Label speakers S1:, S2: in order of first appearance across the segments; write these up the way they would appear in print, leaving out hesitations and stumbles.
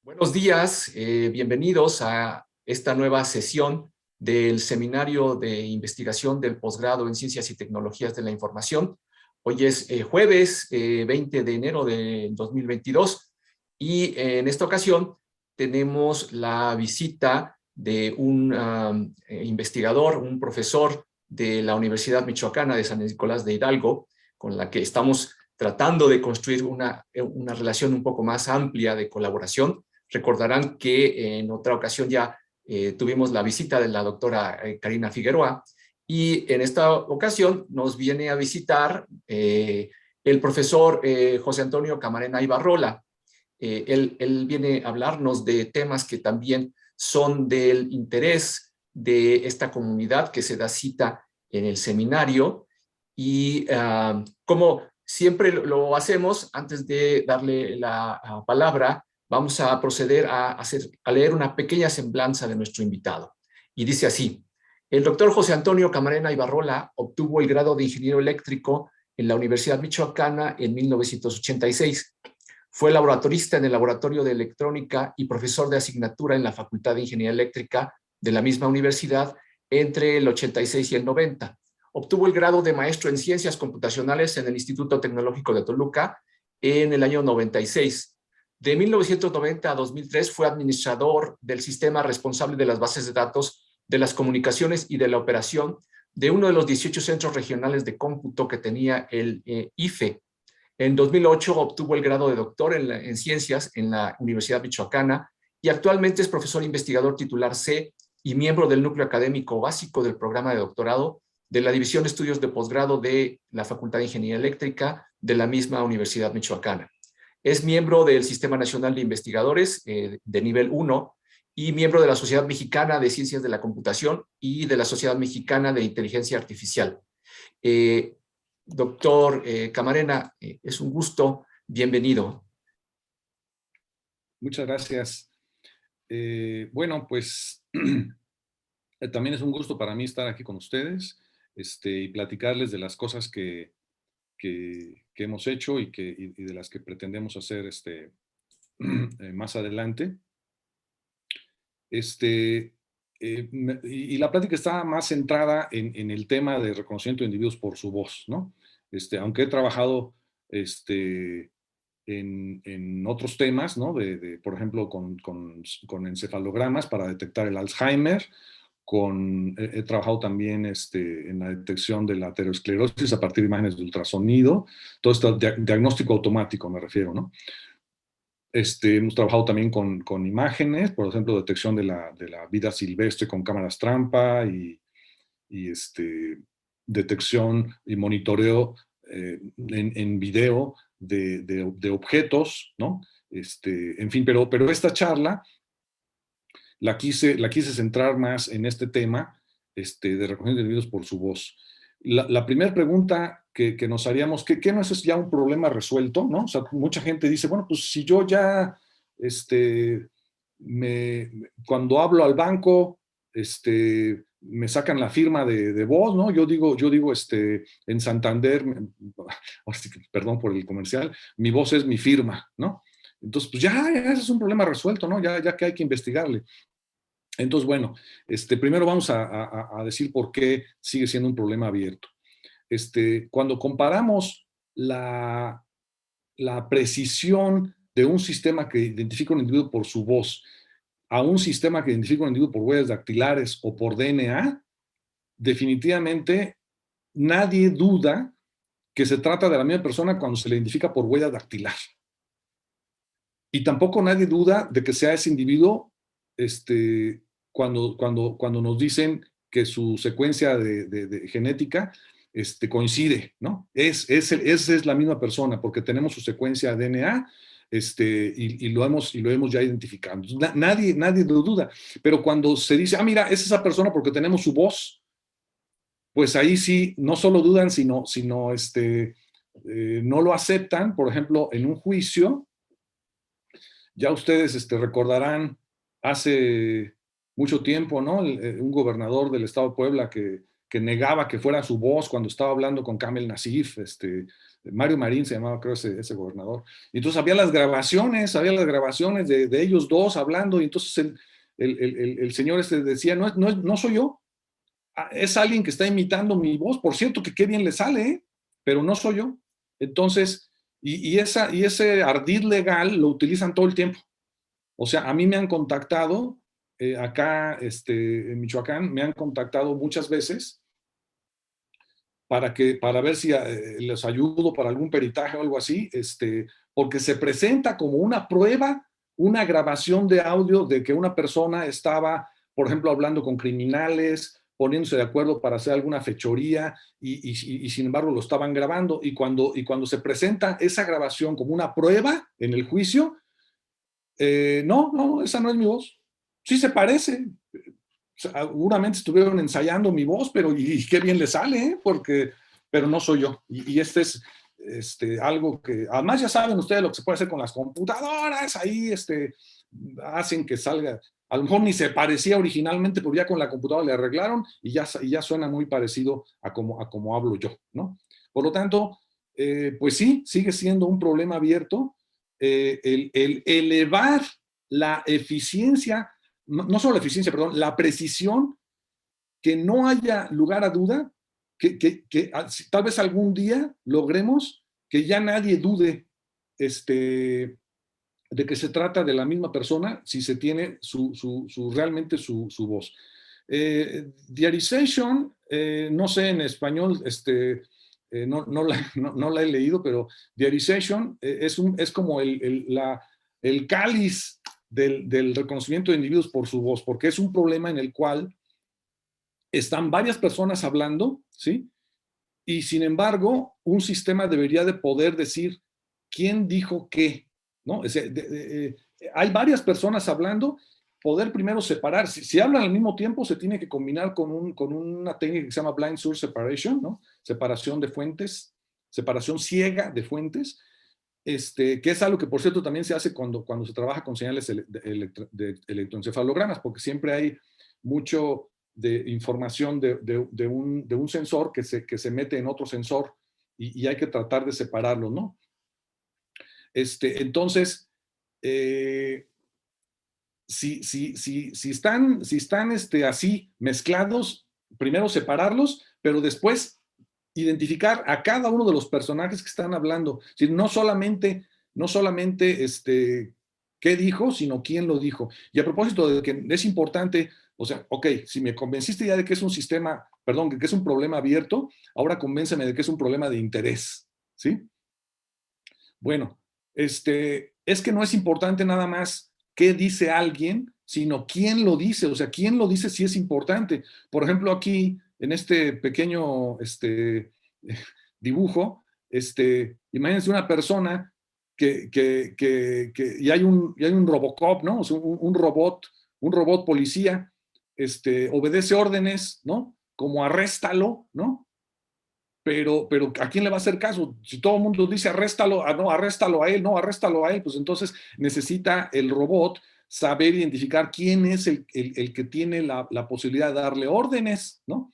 S1: Buenos días, bienvenidos a esta nueva sesión del Seminario de Investigación del Posgrado en Ciencias y Tecnologías de la Información. Hoy es jueves 20 de enero de 2022 y en esta ocasión tenemos la visita de un investigador, un profesor de la Universidad Michoacana de San Nicolás de Hidalgo, con la que estamos tratando de construir una relación un poco más amplia de colaboración. Recordarán que en otra ocasión ya tuvimos la visita de la doctora Karina Figueroa y en esta ocasión nos viene a visitar el profesor José Antonio Camarena Ibarrola. Él viene a hablarnos de temas que también son del interés de esta comunidad que se da cita en el seminario y como siempre lo hacemos, antes de darle la palabra, vamos a proceder a leer una pequeña semblanza de nuestro invitado. Y dice así: el doctor José Antonio Camarena Ibarrola obtuvo el grado de ingeniero eléctrico en la Universidad Michoacana en 1986. Fue laboratorista en el Laboratorio de Electrónica y profesor de asignatura en la Facultad de Ingeniería Eléctrica de la misma universidad entre el 86 y el 90. Obtuvo el grado de maestro en Ciencias Computacionales en el Instituto Tecnológico de Toluca en el año 96. De 1990 a 2003 fue administrador del sistema responsable de las bases de datos, de las comunicaciones y de la operación de uno de los 18 centros regionales de cómputo que tenía el IFE. En 2008 obtuvo el grado de doctor en ciencias en la Universidad Michoacana y actualmente es profesor investigador titular C y miembro del núcleo académico básico del programa de doctorado de la División de Estudios de Posgrado de la Facultad de Ingeniería Eléctrica de la misma Universidad Michoacana. Es miembro del Sistema Nacional de Investigadores de nivel 1 y miembro de la Sociedad Mexicana de Ciencias de la Computación y de la Sociedad Mexicana de Inteligencia Artificial. Doctor Camarena, es un gusto, bienvenido.
S2: Muchas gracias. Bueno, pues también es un gusto para mí estar aquí con ustedes y platicarles de las cosas que hemos hecho y de las que pretendemos hacer más adelante. Y la plática está más centrada en el tema de reconocimiento de individuos por su voz, ¿no? Aunque he trabajado en otros temas, ¿no? Por ejemplo, con encefalogramas para detectar el Alzheimer. He trabajado también en la detección de la aterosclerosis a partir de imágenes de ultrasonido. Todo esto, diagnóstico automático me refiero, ¿no? Hemos trabajado también con imágenes, por ejemplo, detección de la vida silvestre con cámaras trampa y detección y monitoreo en video de objetos, ¿no? En fin, pero esta charla la quise centrar más en este tema de reconocimiento de individuos por su voz. La primera pregunta que nos haríamos, ¿qué no es ya un problema resuelto, ¿no? O sea, mucha gente dice, bueno, pues si yo ya, cuando hablo al banco, me sacan la firma de voz, ¿no? Yo digo, en Santander, perdón por el comercial, mi voz es mi firma, ¿no? Entonces, pues ya ese es un problema resuelto, ¿no? Ya que hay que investigarle. Entonces, bueno, primero vamos a decir por qué sigue siendo un problema abierto. Cuando comparamos la precisión de un sistema que identifica a un individuo por su voz a un sistema que identifica a un individuo por huellas dactilares o por DNA, definitivamente nadie duda que se trata de la misma persona cuando se le identifica por huella dactilar. Y tampoco nadie duda de que sea ese individuo cuando nos dicen que su secuencia de genética coincide, ¿no? Esa es la misma persona porque tenemos su secuencia de DNA y lo hemos ya identificado. Nadie lo duda. Pero cuando se dice, mira, es esa persona porque tenemos su voz, pues ahí sí, no solo dudan, sino no lo aceptan. Por ejemplo, en un juicio, ya ustedes recordarán hace mucho tiempo, ¿no? Un gobernador del estado de Puebla que que negaba que fuera su voz cuando estaba hablando con Kamel Nasif, Mario Marín se llamaba, creo, ese gobernador. Y entonces había las grabaciones de ellos dos hablando, y entonces el señor decía, no soy yo, es alguien que está imitando mi voz, por cierto que qué bien le sale, ¿eh? Pero no soy yo. Entonces, y ese ardid legal lo utilizan todo el tiempo. O sea, a mí me han contactado, acá en Michoacán, me han contactado muchas veces para ver si les ayudo para algún peritaje o algo así, porque se presenta como una prueba, una grabación de audio de que una persona estaba, por ejemplo, hablando con criminales, poniéndose de acuerdo para hacer alguna fechoría y sin embargo lo estaban grabando. Y cuando se presenta esa grabación como una prueba en el juicio, no, esa no es mi voz. Sí se parece. Seguramente estuvieron ensayando mi voz, pero y qué bien le sale, ¿eh? Pero no soy yo. Y este es algo que, además ya saben ustedes lo que se puede hacer con las computadoras, ahí hacen que salga, a lo mejor ni se parecía originalmente, pero ya con la computadora le arreglaron y ya suena muy parecido a como hablo yo, ¿no? Por lo tanto, pues sí, sigue siendo un problema abierto el elevar la eficiencia, no solo la eficiencia, perdón, la precisión, que no haya lugar a duda, que tal vez algún día logremos que ya nadie dude de que se trata de la misma persona si se tiene realmente su voz. Diarization, no sé en español, no la he leído, pero diarization es como el cáliz del reconocimiento de individuos por su voz, porque es un problema en el cual están varias personas hablando, ¿sí? Y sin embargo, un sistema debería de poder decir quién dijo qué, ¿no? O sea, hay varias personas hablando, poder primero separar. Si hablan al mismo tiempo, se tiene que combinar con una técnica que se llama blind source separation, ¿no? Separación de fuentes, separación ciega de fuentes, que es algo que, por cierto, también se hace cuando se trabaja con señales de electroencefalogramas, porque siempre hay mucho de información de un sensor que se mete en otro sensor y hay que tratar de separarlo, ¿no? Entonces, si están así mezclados, primero separarlos, pero después identificar a cada uno de los personajes que están hablando. Es decir, no solamente qué dijo, sino quién lo dijo. Y a propósito de que es importante, o sea, ok, si me convenciste ya de que es un sistema, perdón, que es un problema abierto, ahora convénceme de que es un problema de interés, ¿sí? Bueno, es que no es importante nada más qué dice alguien, sino quién lo dice, o sea, quién lo dice sí es importante. Por ejemplo, aquí, en este pequeño dibujo, imagínense una persona y hay un Robocop, ¿no? O sea, un robot policía, obedece órdenes, ¿no? Como arréstalo, ¿no? Pero ¿a quién le va a hacer caso? Si todo el mundo dice arréstalo, no, arréstalo a él, no, arréstalo a él, pues entonces necesita el robot saber identificar quién es el que tiene la posibilidad de darle órdenes, ¿no?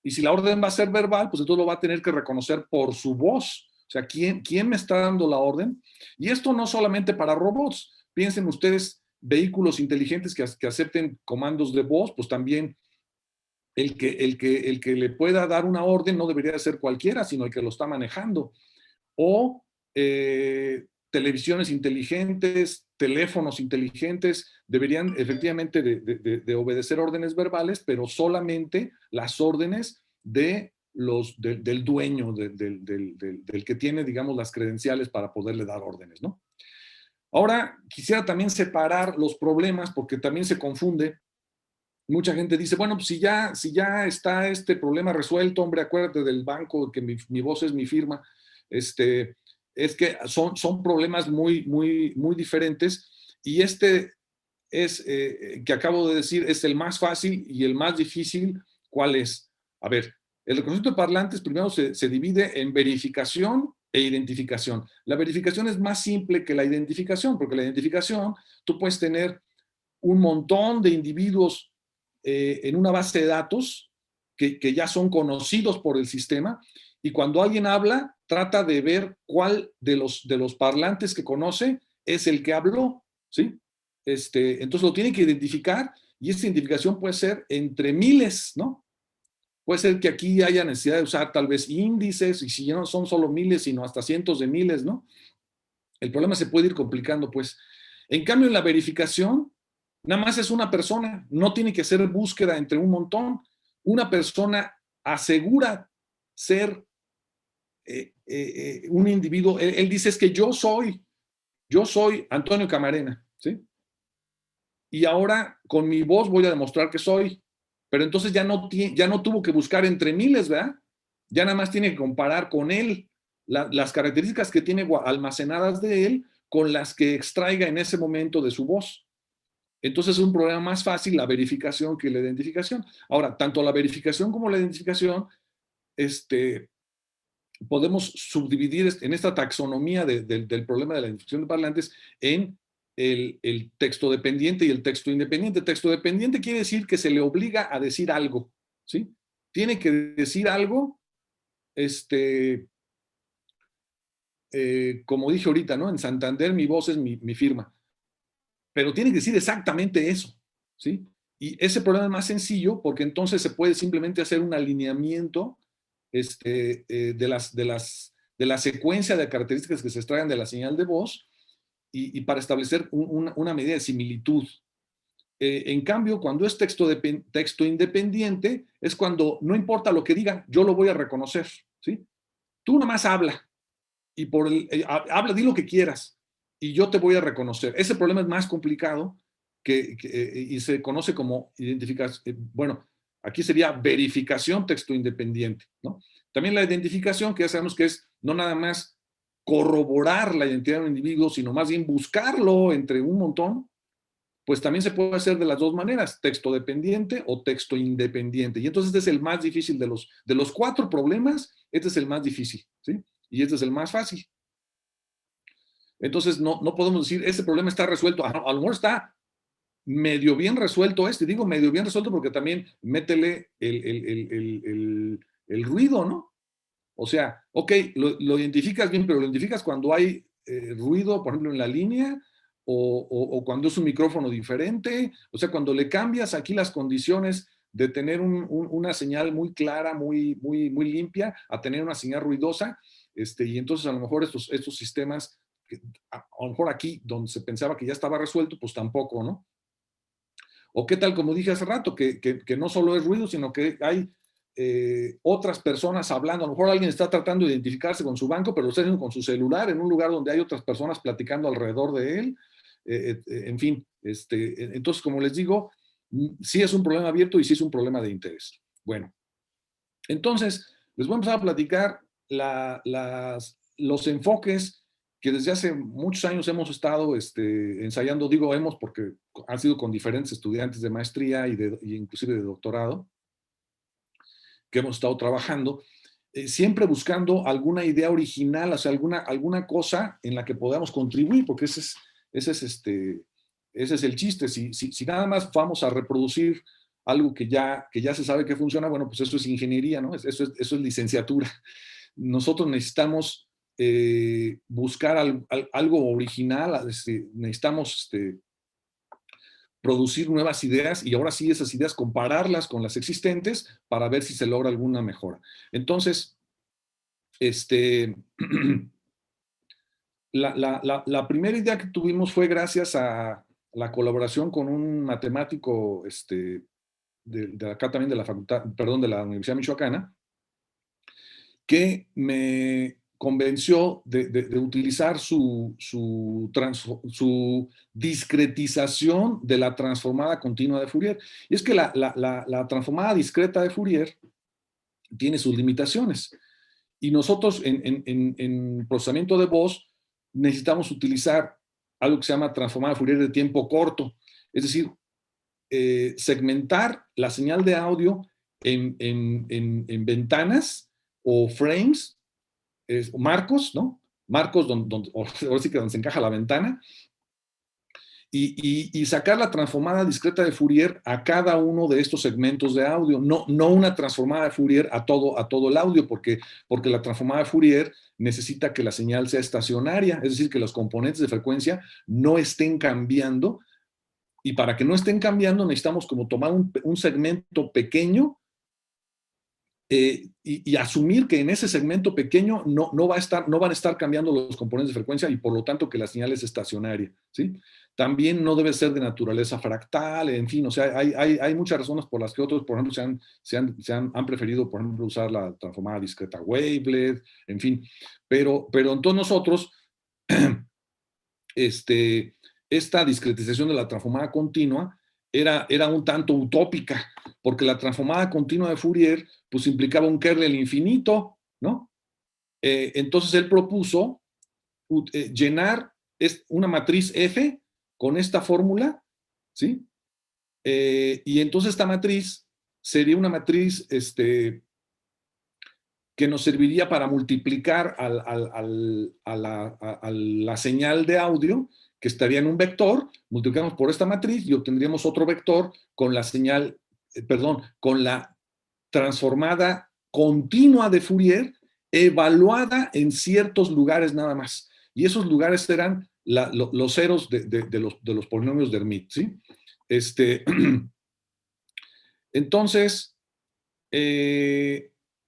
S2: Y si la orden va a ser verbal, pues entonces lo va a tener que reconocer por su voz. O sea, ¿quién me está dando la orden? Y esto no solamente para robots. Piensen ustedes, vehículos inteligentes que acepten comandos de voz, pues también el que le pueda dar una orden no debería ser cualquiera, sino el que lo está manejando. O televisiones inteligentes, teléfonos inteligentes, deberían efectivamente de obedecer órdenes verbales, pero solamente las órdenes del dueño, del que tiene, digamos, las credenciales para poderle dar órdenes, ¿no? Ahora, quisiera también separar los problemas, porque también se confunde. Mucha gente dice, bueno, pues si ya está este problema resuelto, hombre, acuérdate del banco, que mi voz es mi firma, es que son problemas muy, muy, muy diferentes, y que acabo de decir, es el más fácil, y el más difícil, ¿cuál es? A ver, el reconocimiento de parlantes primero se divide en verificación e identificación. La verificación es más simple que la identificación, porque la identificación, tú puedes tener un montón de individuos en una base de datos que ya son conocidos por el sistema, y cuando alguien habla, trata de ver cuál de los parlantes que conoce es el que habló, ¿sí? Entonces lo tiene que identificar, y esta identificación puede ser entre miles, ¿no? Puede ser que aquí haya necesidad de usar tal vez índices, y si ya no son solo miles, sino hasta cientos de miles, ¿no? El problema se puede ir complicando, pues. En cambio, en la verificación, nada más es una persona, no tiene que hacer búsqueda entre un montón. Una persona asegura ser un individuo. Él dice, es que yo soy Antonio Camarena, ¿sí? Y ahora con mi voz voy a demostrar que soy. Pero entonces ya no tuvo que buscar entre miles, ¿verdad? Ya nada más tiene que comparar con él las características que tiene almacenadas de él con las que extraiga en ese momento de su voz. Entonces es un problema más fácil la verificación que la identificación. Ahora, tanto la verificación como la identificación, podemos subdividir en esta taxonomía del problema de la identificación de parlantes en el texto dependiente y el texto independiente. Texto dependiente quiere decir que se le obliga a decir algo, ¿sí? Tiene que decir algo, como dije ahorita, ¿no? En Santander mi voz es mi firma, pero tiene que decir exactamente eso, ¿sí? Y ese problema es más sencillo porque entonces se puede simplemente hacer un alineamiento de la secuencia de características que se extraigan de la señal de voz y para establecer una medida de similitud. En cambio, cuando es texto independiente, es cuando no importa lo que diga, yo lo voy a reconocer, ¿sí? Tú nomás habla y habla, di lo que quieras y yo te voy a reconocer. Ese problema es más complicado y se conoce como identificación, bueno, aquí sería verificación texto independiente, ¿no? También la identificación, que ya sabemos que es no nada más corroborar la identidad de un individuo, sino más bien buscarlo entre un montón, pues también se puede hacer de las dos maneras, texto dependiente o texto independiente. Y entonces este es el más difícil de los cuatro problemas, este es el más difícil, ¿sí? Y este es el más fácil. Entonces no podemos decir, este problema está resuelto. A lo mejor está medio bien resuelto digo medio bien resuelto porque también métele el ruido, ¿no? O sea, ok, lo identificas bien, pero lo identificas cuando hay ruido, por ejemplo, en la línea, o cuando es un micrófono diferente, o sea, cuando le cambias aquí las condiciones de tener una señal muy clara, muy limpia, a tener una señal ruidosa, y entonces a lo mejor estos sistemas, a lo mejor aquí donde se pensaba que ya estaba resuelto, pues tampoco, ¿no? O qué tal, como dije hace rato, que no solo es ruido, sino que hay otras personas hablando. A lo mejor alguien está tratando de identificarse con su banco, pero lo está haciendo con su celular en un lugar donde hay otras personas platicando alrededor de él. En fin, entonces, como les digo, sí es un problema abierto y sí es un problema de interés. Bueno, entonces, les voy a empezar a platicar los enfoques que desde hace muchos años hemos estado ensayando, digo hemos porque han sido con diferentes estudiantes de maestría y inclusive de doctorado, que hemos estado trabajando, siempre buscando alguna idea original, o sea, alguna cosa en la que podamos contribuir, porque ese es el chiste. Si nada más vamos a reproducir algo que ya se sabe que funciona, bueno, pues eso es ingeniería, ¿no? Eso es licenciatura. Nosotros necesitamos buscar algo original, necesitamos producir nuevas ideas y ahora sí esas ideas compararlas con las existentes para ver si se logra alguna mejora. Entonces, la primera idea que tuvimos fue gracias a la colaboración con un matemático de acá también de la facultad, perdón, de la Universidad Michoacana, que me convenció de utilizar su discretización de la transformada continua de Fourier. Y es que la transformada discreta de Fourier tiene sus limitaciones. Y nosotros en procesamiento de voz necesitamos utilizar algo que se llama transformada de Fourier de tiempo corto. Es decir, segmentar la señal de audio en ventanas o frames, marcos, ¿no? Marcos ahora sí que donde se encaja la ventana, y sacar la transformada discreta de Fourier a cada uno de estos segmentos de audio, no una transformada de Fourier a todo el audio, porque la transformada de Fourier necesita que la señal sea estacionaria, es decir, que los componentes de frecuencia no estén cambiando, y para que no estén cambiando necesitamos como tomar un segmento pequeño y asumir que en ese segmento pequeño no van a estar cambiando los componentes de frecuencia y por lo tanto que la señal es estacionaria, ¿sí? También no debe ser de naturaleza fractal, en fin, o sea, hay muchas razones por las que otros, por ejemplo, han preferido, por ejemplo, usar la transformada discreta wavelet, en fin, pero entonces nosotros, esta discretización de la transformada continua era un tanto utópica, porque la transformada continua de Fourier pues implicaba un kernel infinito, ¿no? Entonces él propuso llenar una matriz F con esta fórmula, ¿sí? Y entonces esta matriz sería una matriz que nos serviría para multiplicar a la señal de audio, que estaría en un vector, multiplicamos por esta matriz y obtendríamos otro vector con la señal, con la transformada continua de Fourier evaluada en ciertos lugares nada más. Y esos lugares serán los ceros de los polinomios de Hermite, ¿sí? Entonces,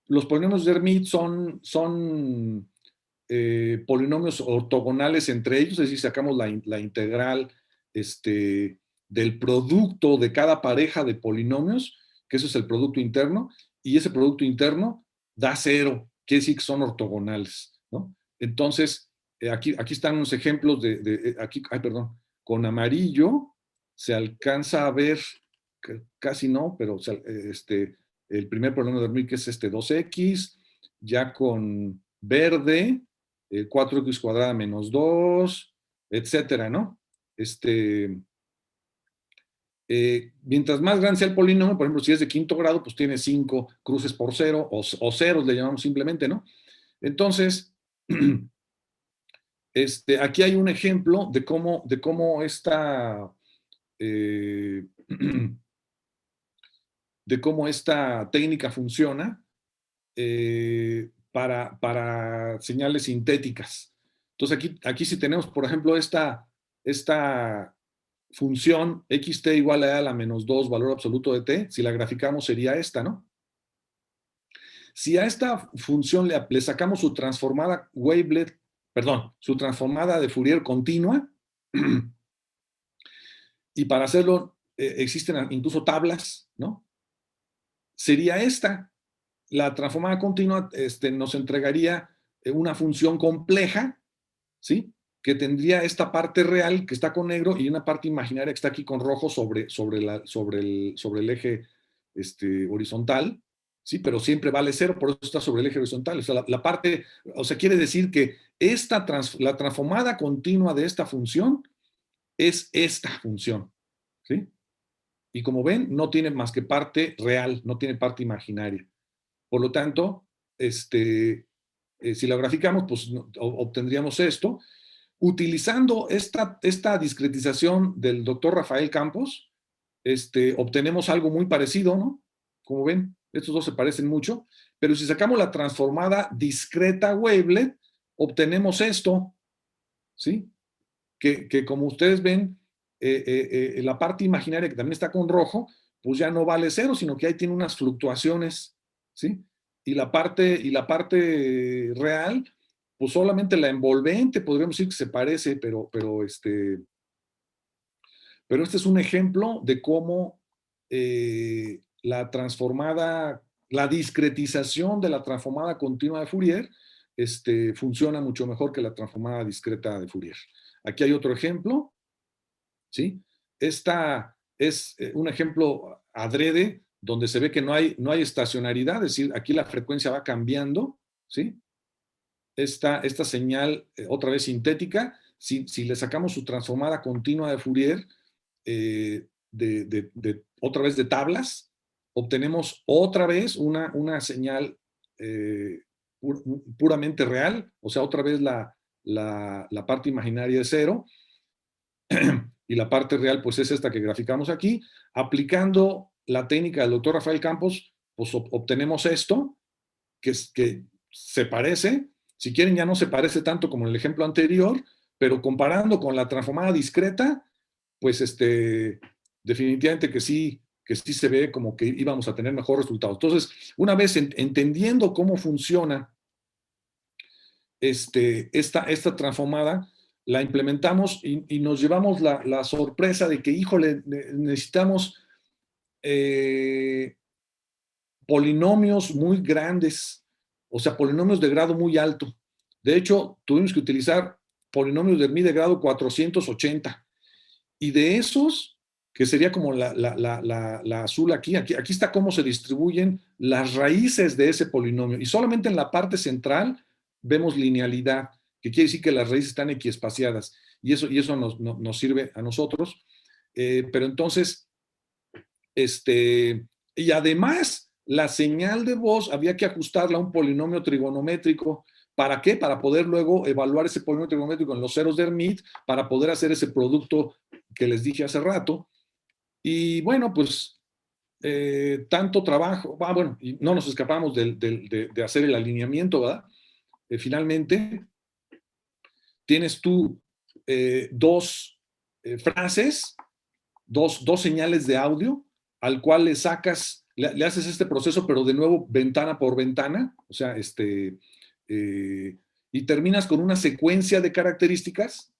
S2: los polinomios de Hermite son polinomios ortogonales entre ellos, es decir, sacamos la integral del producto de cada pareja de polinomios, que eso es el producto interno, y ese producto interno da cero, quiere decir que son ortogonales, ¿no? Entonces, aquí están unos ejemplos perdón, con amarillo se alcanza a ver, casi no, pero el primer polinomio de Hermite que es 2x, ya con verde, 4x cuadrada menos 2, etcétera, ¿no? Mientras más grande sea el polinomio, por ejemplo, si es de quinto grado, pues tiene 5 cruces por cero, o ceros le llamamos simplemente, ¿no? Entonces, aquí hay un ejemplo de cómo eh, de cómo esta técnica funciona para señales sintéticas. Entonces aquí si tenemos, por ejemplo, esta función xt igual a la menos 2 valor absoluto de t, si la graficamos sería esta, ¿no? Si a esta función le sacamos su transformada wavelet, perdón, su transformada de Fourier continua, y para hacerlo existen incluso tablas, ¿no? Sería esta. La transformada continua nos entregaría una función compleja, ¿sí? Que tendría esta parte real que está con negro y una parte imaginaria que está aquí con rojo sobre el eje horizontal, ¿sí? Pero siempre vale cero, por eso está sobre el eje horizontal. O sea, quiere decir que la transformada continua de esta función es esta función, ¿sí? Y como ven, no tiene más que parte real, no tiene parte imaginaria. Por lo tanto, si lo graficamos, pues obtendríamos esto. Utilizando esta discretización del doctor Rafael Campos, obtenemos algo muy parecido, ¿no? Como ven, estos dos se parecen mucho, pero si sacamos la transformada discreta wavelet, obtenemos esto, ¿sí? Que como ustedes ven, la parte imaginaria que también está con rojo, pues ya no vale cero, sino que ahí tiene unas fluctuaciones, ¿sí? Y la parte real, pues solamente la envolvente, podríamos decir que se parece, pero este es un ejemplo de cómo la discretización de la transformada continua de Fourier funciona mucho mejor que la transformada discreta de Fourier. Aquí hay otro ejemplo, ¿sí? Esta es un ejemplo adrede donde se ve que no hay estacionalidad, es decir, aquí la frecuencia va cambiando, ¿sí? Esta señal, otra vez sintética, si le sacamos su transformada continua de Fourier, otra vez de tablas, obtenemos otra vez una señal puramente real, o sea, otra vez la parte imaginaria de cero, y la parte real pues es esta que graficamos aquí. Aplicando la técnica del doctor Rafael Campos, pues obtenemos esto, que se parece, si quieren ya no se parece tanto como en el ejemplo anterior, pero comparando con la transformada discreta, pues definitivamente que sí se ve como que íbamos a tener mejor resultado. Entonces, una vez entendiendo cómo funciona esta transformada, la implementamos y nos llevamos la sorpresa de que, híjole, necesitamos polinomios muy grandes, o sea, polinomios de grado muy alto. De hecho, tuvimos que utilizar polinomios de de grado 480. Y de esos, que sería como la azul aquí está cómo se distribuyen las raíces de ese polinomio. Y solamente en la parte central vemos linealidad, que quiere decir que las raíces están equiespaciadas. Y eso nos sirve a nosotros. Pero entonces, y además, la señal de voz había que ajustarla a un polinomio trigonométrico. ¿Para qué? Para poder luego evaluar ese polinomio trigonométrico en los ceros de Hermite, para poder hacer ese producto que les dije hace rato. Y bueno, pues tanto trabajo, bueno, y no nos escapamos de hacer el alineamiento, ¿verdad? Finalmente, tienes tú dos frases, dos señales de audio, al cual le sacas, le haces este proceso, pero de nuevo ventana por ventana, o sea, y terminas con una secuencia de características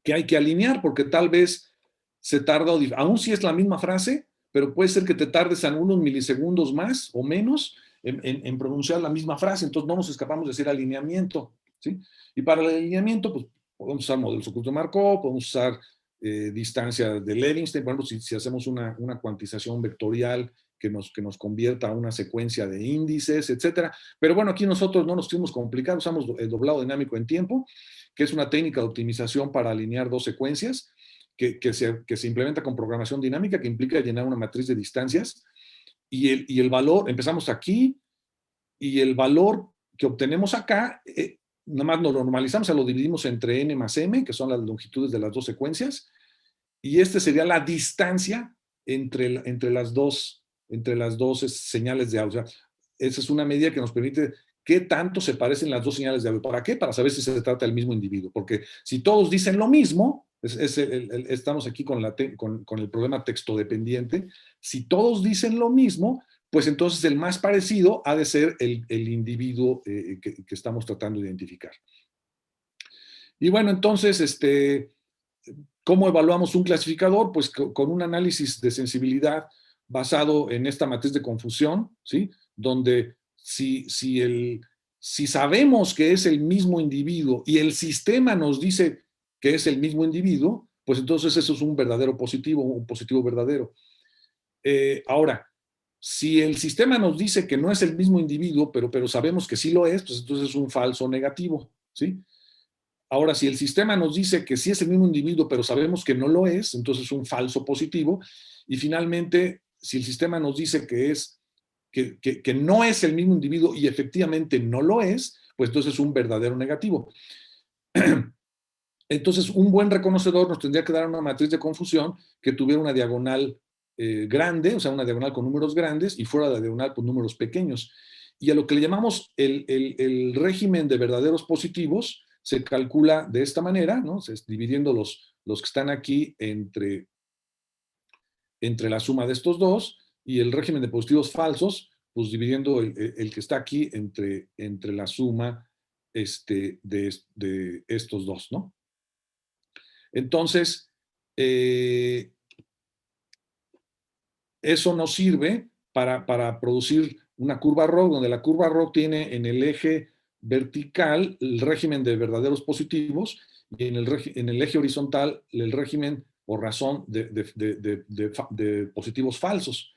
S2: que hay que alinear, porque tal vez se tarda, aún si es la misma frase, pero puede ser que te tardes algunos milisegundos más o menos en pronunciar la misma frase, entonces no nos escapamos de hacer alineamiento, ¿sí? Y para el alineamiento, pues podemos usar modelos ocultos de Markov, podemos usar distancia de Levenstein, por ejemplo, si hacemos una cuantización vectorial que nos convierta a una secuencia de índices, etcétera. Pero bueno, aquí nosotros no nos tuvimos complicar, usamos el doblado dinámico en tiempo, que es una técnica de optimización para alinear dos secuencias, que se implementa con programación dinámica, que implica llenar una matriz de distancias, y el valor, empezamos aquí, y el valor que obtenemos acá, nada más lo normalizamos, o sea, lo dividimos entre n más m, que son las longitudes de las dos secuencias, y sería la distancia entre las dos señales de audio. Esa es una medida que nos permite qué tanto se parecen las dos señales de audio. ¿Para qué? Para saber si se trata del mismo individuo. Porque si todos dicen lo mismo, estamos aquí con el problema texto dependiente. Si todos dicen lo mismo, pues entonces el más parecido ha de ser el individuo que estamos tratando de identificar. Y bueno, entonces, ¿cómo evaluamos un clasificador? Pues con un análisis de sensibilidad basado en esta matriz de confusión, ¿sí? Donde si sabemos que es el mismo individuo y el sistema nos dice que es el mismo individuo, pues entonces eso es un verdadero positivo, un positivo verdadero. Ahora, si el sistema nos dice que no es el mismo individuo, pero sabemos que sí lo es, pues entonces es un falso negativo, ¿sí? Ahora, si el sistema nos dice que sí es el mismo individuo, pero sabemos que no lo es, entonces es un falso positivo. Y finalmente, si el sistema nos dice que no es el mismo individuo y efectivamente no lo es, pues entonces es un verdadero negativo. Entonces, un buen reconocedor nos tendría que dar una matriz de confusión que tuviera una diagonal grande, o sea, una diagonal con números grandes, y fuera de la diagonal con números pequeños. Y a lo que le llamamos el régimen de verdaderos positivos se calcula de esta manera, ¿no? Dividiendo los que están aquí entre la suma de estos dos, y el régimen de positivos falsos, pues dividiendo el que está aquí entre la suma de estos dos, ¿no? Entonces, eso nos sirve para producir una curva ROC, donde la curva ROC tiene en el eje vertical el régimen de verdaderos positivos y en el eje horizontal el régimen o razón de positivos falsos.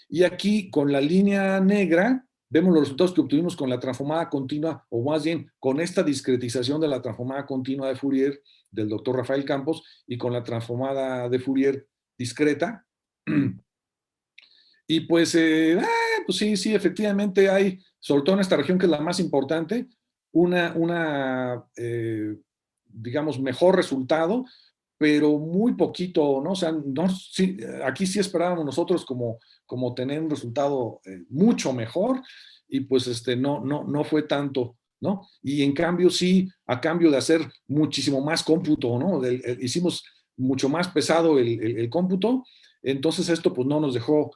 S2: Y aquí con la línea negra vemos los resultados que obtuvimos con la transformada continua, o más bien con esta discretización de la transformada continua de Fourier del doctor Rafael Campos y con la transformada de Fourier discreta. Y pues, pues sí, efectivamente hay, sobre todo en esta región que es la más importante, digamos, mejor resultado, pero muy poquito, ¿no? O sea, no, sí, aquí sí esperábamos nosotros como tener un resultado mucho mejor y pues no fue tanto, ¿no? Y en cambio sí, a cambio de hacer muchísimo más cómputo, ¿no? Hicimos mucho más pesado el cómputo, entonces esto pues no nos dejó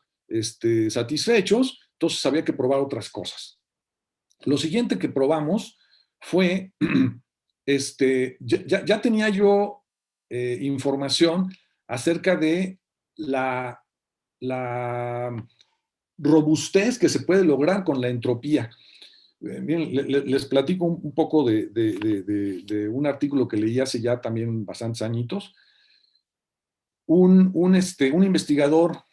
S2: satisfechos, entonces había que probar otras cosas. Lo siguiente que probamos fue, ya tenía yo información acerca de la robustez que se puede lograr con la entropía. Bien, les platico un poco de un artículo que leí hace ya también bastantes añitos. Un investigador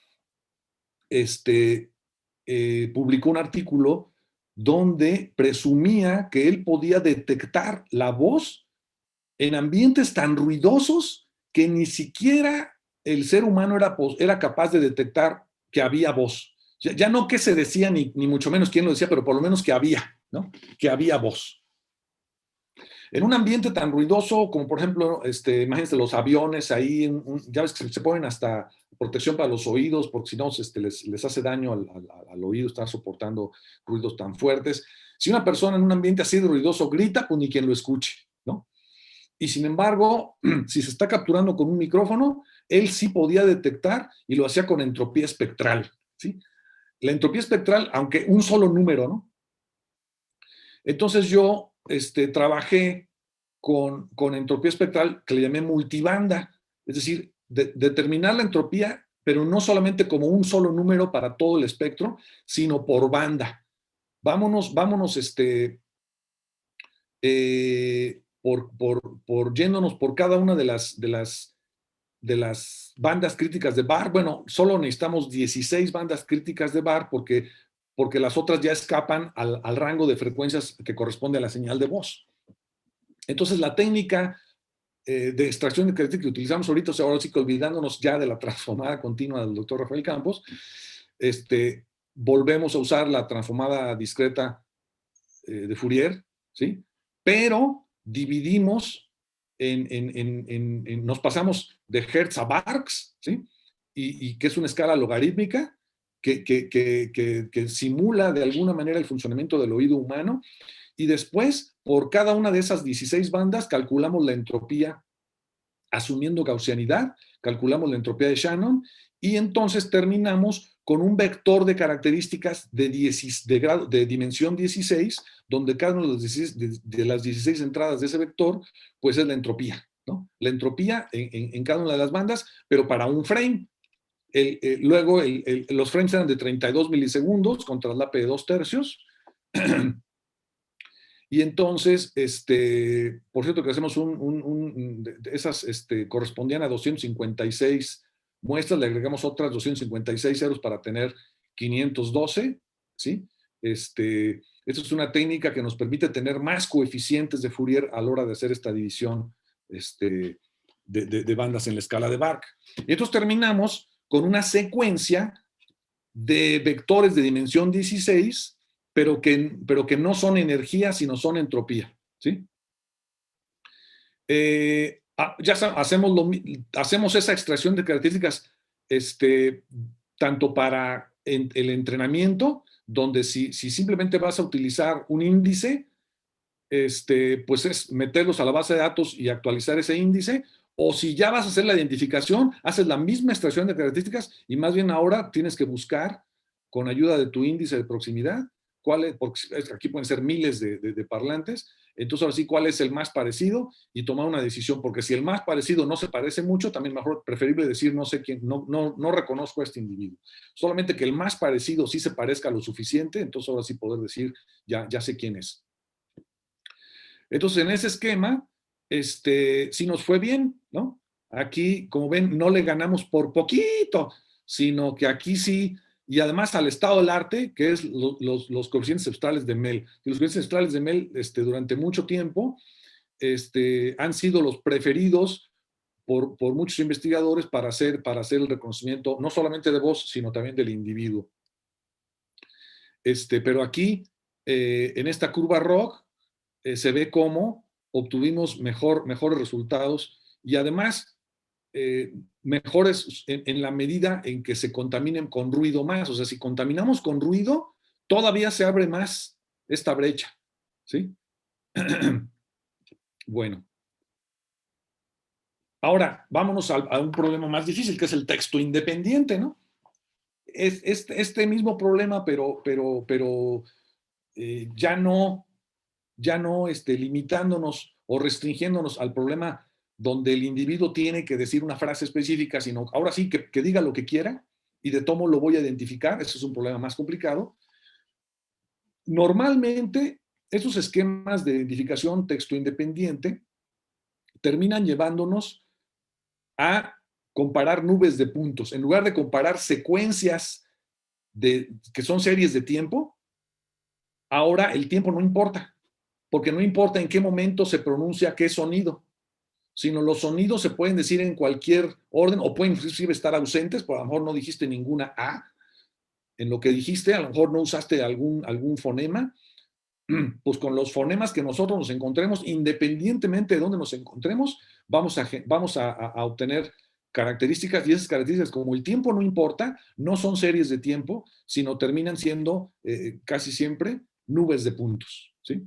S2: publicó un artículo donde presumía que él podía detectar la voz en ambientes tan ruidosos que ni siquiera el ser humano era capaz de detectar que había voz. Ya no qué se decía, ni mucho menos quién lo decía, pero por lo menos que había, ¿no? Que había voz. En un ambiente tan ruidoso como, por ejemplo, imagínense los aviones ahí, ya ves que se ponen hasta protección para los oídos, porque si no les hace daño al oído estar soportando ruidos tan fuertes. Si una persona en un ambiente así de ruidoso grita, pues ni quien lo escuche, ¿no? Y sin embargo, si se está capturando con un micrófono, él sí podía detectar y lo hacía con entropía espectral, ¿sí? La entropía espectral, aunque un solo número, ¿no? Entonces yo trabajé con entropía espectral que le llamé multibanda, es decir, determinar la entropía, pero no solamente como un solo número para todo el espectro, sino por banda. Vámonos yéndonos por cada una de las bandas críticas de Barr. Bueno, solo necesitamos 16 bandas críticas de Barr porque las otras ya escapan al rango de frecuencias que corresponde a la señal de voz. Entonces, la técnica de extracción de características que utilizamos ahorita, o sea, ahora sí que olvidándonos ya de la transformada continua del doctor Rafael Campos, volvemos a usar la transformada discreta de Fourier, ¿sí? Pero dividimos, nos pasamos de Hertz a Barks, ¿sí? Y que es una escala logarítmica que simula de alguna manera el funcionamiento del oído humano. Y después, por cada una de esas 16 bandas, calculamos la entropía asumiendo gaussianidad, calculamos la entropía de Shannon y entonces terminamos con un vector de características de dimensión 16, donde cada una de las 16 entradas de ese vector, pues es la entropía, ¿no? La entropía en cada una de las bandas, pero para un frame. Luego los frames eran de 32 milisegundos con traslape de 2/3. Y entonces, por cierto que hacemos esas correspondían a 256 muestras, le agregamos otras 256 ceros para tener 512, ¿sí? Esta es una técnica que nos permite tener más coeficientes de Fourier a la hora de hacer esta división de bandas en la escala de Bark. Y entonces terminamos con una secuencia de vectores de dimensión 16 pero que no son energía, sino son entropía, ¿sí? Ya hacemos esa extracción de características tanto para el entrenamiento, donde si simplemente vas a utilizar un índice, pues es meterlos a la base de datos y actualizar ese índice, o si ya vas a hacer la identificación, haces la misma extracción de características y más bien ahora tienes que buscar con ayuda de tu índice de proximidad, porque aquí pueden ser miles de parlantes, entonces ahora sí cuál es el más parecido y tomar una decisión, porque si el más parecido no se parece mucho, también mejor preferible decir no sé quién, no reconozco a este individuo. Solamente que el más parecido sí se parezca lo suficiente, entonces ahora sí poder decir ya sé quién es. Entonces, en ese esquema, sí nos fue bien, ¿no? Aquí, como ven, no le ganamos por poquito, sino que aquí sí, y además al estado del arte, que es los coeficientes espectrales de Mel. Y los coeficientes espectrales de Mel, durante mucho tiempo, han sido los preferidos por muchos investigadores para hacer el reconocimiento, no solamente de voz, sino también del individuo. Pero aquí, en esta curva ROG, se ve cómo obtuvimos mejores resultados y además mejores en la medida en que se contaminen con ruido más. O sea, si contaminamos con ruido, todavía se abre más esta brecha, ¿sí? Bueno. Ahora, vámonos a un problema más difícil, que es el texto independiente, ¿no? Es este mismo problema, pero ya no limitándonos o restringiéndonos al problema donde el individuo tiene que decir una frase específica, sino ahora sí que diga lo que quiera y de tomo lo voy a identificar. Eso es un problema más complicado. Normalmente, esos esquemas de identificación texto independiente terminan llevándonos a comparar nubes de puntos. En lugar de comparar secuencias que son series de tiempo, ahora el tiempo no importa, porque no importa en qué momento se pronuncia qué sonido, sino los sonidos se pueden decir en cualquier orden o pueden inclusive estar ausentes, por a lo mejor no dijiste ninguna A en lo que dijiste, a lo mejor no usaste algún fonema. Pues con los fonemas que nosotros nos encontremos, independientemente de dónde nos encontremos, vamos a obtener características, y esas características, como el tiempo no importa, no son series de tiempo, sino terminan siendo casi siempre nubes de puntos, ¿sí?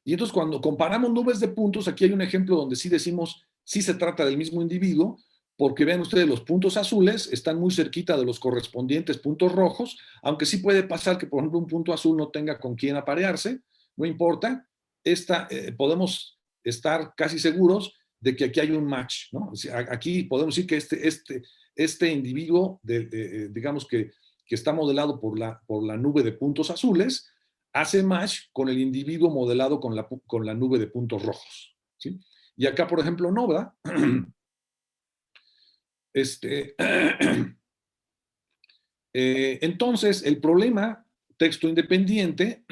S2: Y entonces cuando comparamos nubes de puntos, aquí hay un ejemplo donde sí decimos, sí se trata del mismo individuo, porque vean ustedes, los puntos azules están muy cerquita de los correspondientes puntos rojos, aunque sí puede pasar que, por ejemplo, un punto azul no tenga con quién aparearse, no importa, podemos estar casi seguros de que aquí hay un match, ¿no? O sea, aquí podemos decir que este individuo, digamos que está modelado por la nube de puntos azules, hace match con el individuo modelado con la nube de puntos rojos, ¿sí? Y acá, por ejemplo, no, ¿verdad? Entonces, el problema texto independiente,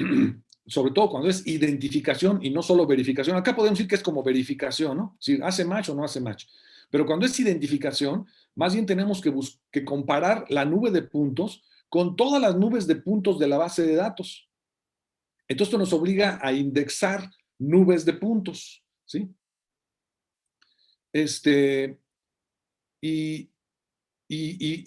S2: sobre todo cuando es identificación y no solo verificación, acá podemos decir que es como verificación, ¿no? Si hace match o no hace match. Pero cuando es identificación, más bien tenemos que comparar la nube de puntos con todas las nubes de puntos de la base de datos. Entonces, esto nos obliga a indexar nubes de puntos, ¿sí? Y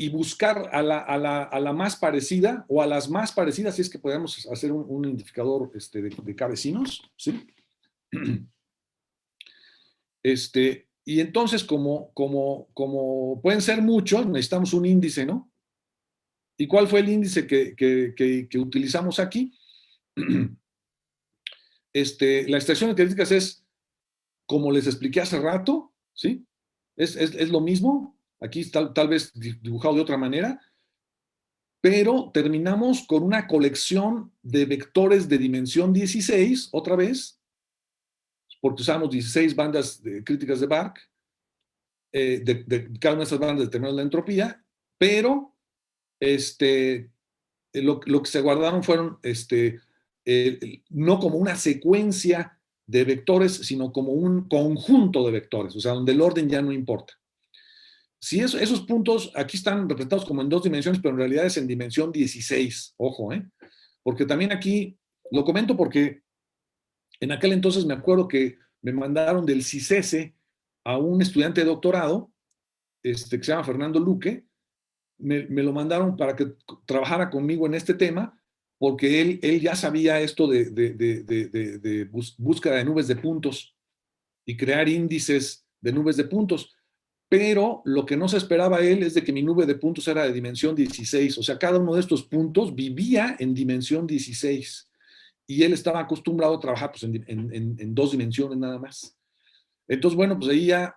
S2: buscar a la más parecida o a las más parecidas, si es que podemos hacer un identificador de cabecinos, ¿sí? Y entonces, como pueden ser muchos, necesitamos un índice, ¿no? ¿Y cuál fue el índice que utilizamos aquí? La extracción de características es, como les expliqué hace rato, ¿sí? Es lo mismo, aquí tal vez dibujado de otra manera, pero terminamos con una colección de vectores de dimensión 16, otra vez, porque usamos 16 bandas críticas de Bark, de cada una de esas bandas determinamos la entropía, pero lo que se guardaron fueron no como una secuencia de vectores, sino como un conjunto de vectores, o sea, donde el orden ya no importa. Si esos puntos aquí están representados como en 2 dimensiones, pero en realidad es en dimensión 16, ojo, porque también aquí, lo comento porque en aquel entonces me acuerdo que me mandaron del CICESE a un estudiante de doctorado, que se llama Fernando Luque, me lo mandaron para que trabajara conmigo en este tema, porque él ya sabía esto de búsqueda de nubes de puntos y crear índices de nubes de puntos. Pero lo que no se esperaba él es de que mi nube de puntos era de dimensión 16. O sea, cada uno de estos puntos vivía en dimensión 16. Y él estaba acostumbrado a trabajar pues, en 2 dimensiones nada más. Entonces, bueno, pues ahí ya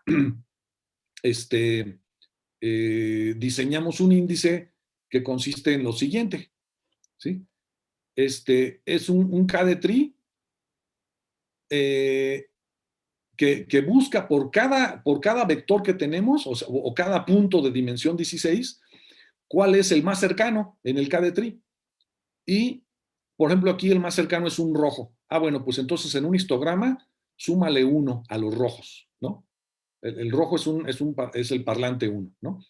S2: diseñamos un índice que consiste en lo siguiente, ¿sí? Es un KD-tree que busca por cada vector que tenemos, o cada punto de dimensión 16, cuál es el más cercano en el KD-tree. Y, por ejemplo, aquí el más cercano es un rojo. Bueno, pues entonces en un histograma, súmale 1 a los rojos, ¿no? El rojo es el parlante 1, ¿no?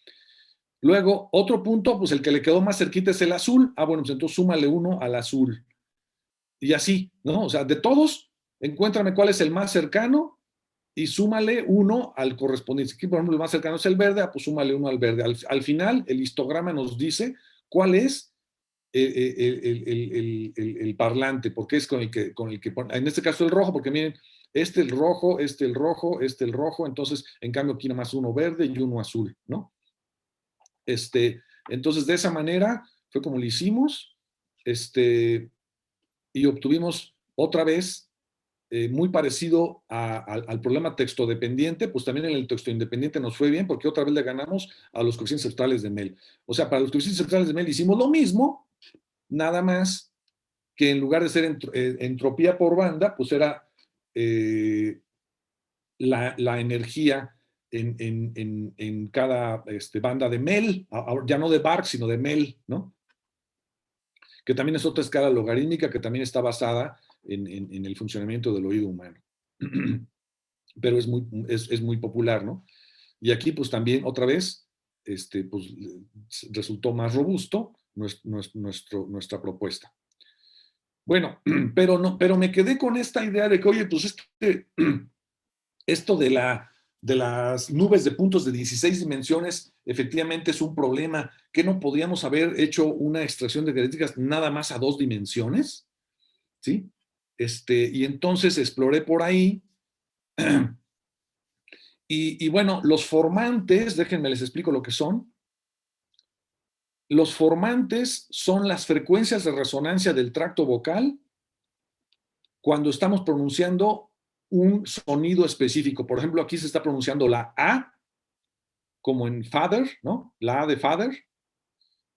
S2: Luego, otro punto, pues el que le quedó más cerquita es el azul. Bueno, pues entonces súmale 1 al azul. Y así, ¿no? O sea, de todos, encuéntrame cuál es el más cercano y súmale 1 al correspondiente. Aquí, por ejemplo, el más cercano es el verde, pues súmale 1 al verde. Al final, el histograma nos dice cuál es el parlante, porque es con el que en este caso el rojo, porque miren, el rojo, el rojo, el rojo, entonces, en cambio, aquí nada más uno verde y uno azul, ¿no? Entonces, de esa manera fue como lo hicimos, y obtuvimos otra vez muy parecido al problema texto dependiente, pues también en el texto independiente nos fue bien porque otra vez le ganamos a los coeficientes centrales de Mel. O sea, para los coeficientes centrales de Mel hicimos lo mismo, nada más que en lugar de ser entropía por banda, pues era la energía en cada banda de Mel, ya no de Bark, sino de Mel, ¿no? Que también es otra escala logarítmica que también está basada en el funcionamiento del oído humano. Pero es muy popular, ¿no? Y aquí, pues también, otra vez, pues, resultó más robusto nuestra propuesta. Bueno, pero me quedé con esta idea de que, oye, pues esto de las nubes de puntos de 16 dimensiones efectivamente es un problema. ¿Que no podríamos haber hecho una extracción de características nada más a 2 dimensiones? ¿Sí? Y entonces exploré por ahí. Y bueno, los formantes, déjenme les explico lo que son. Los formantes son las frecuencias de resonancia del tracto vocal cuando estamos pronunciando un sonido específico. Por ejemplo, aquí se está pronunciando la A, como en father, ¿no? La A de father.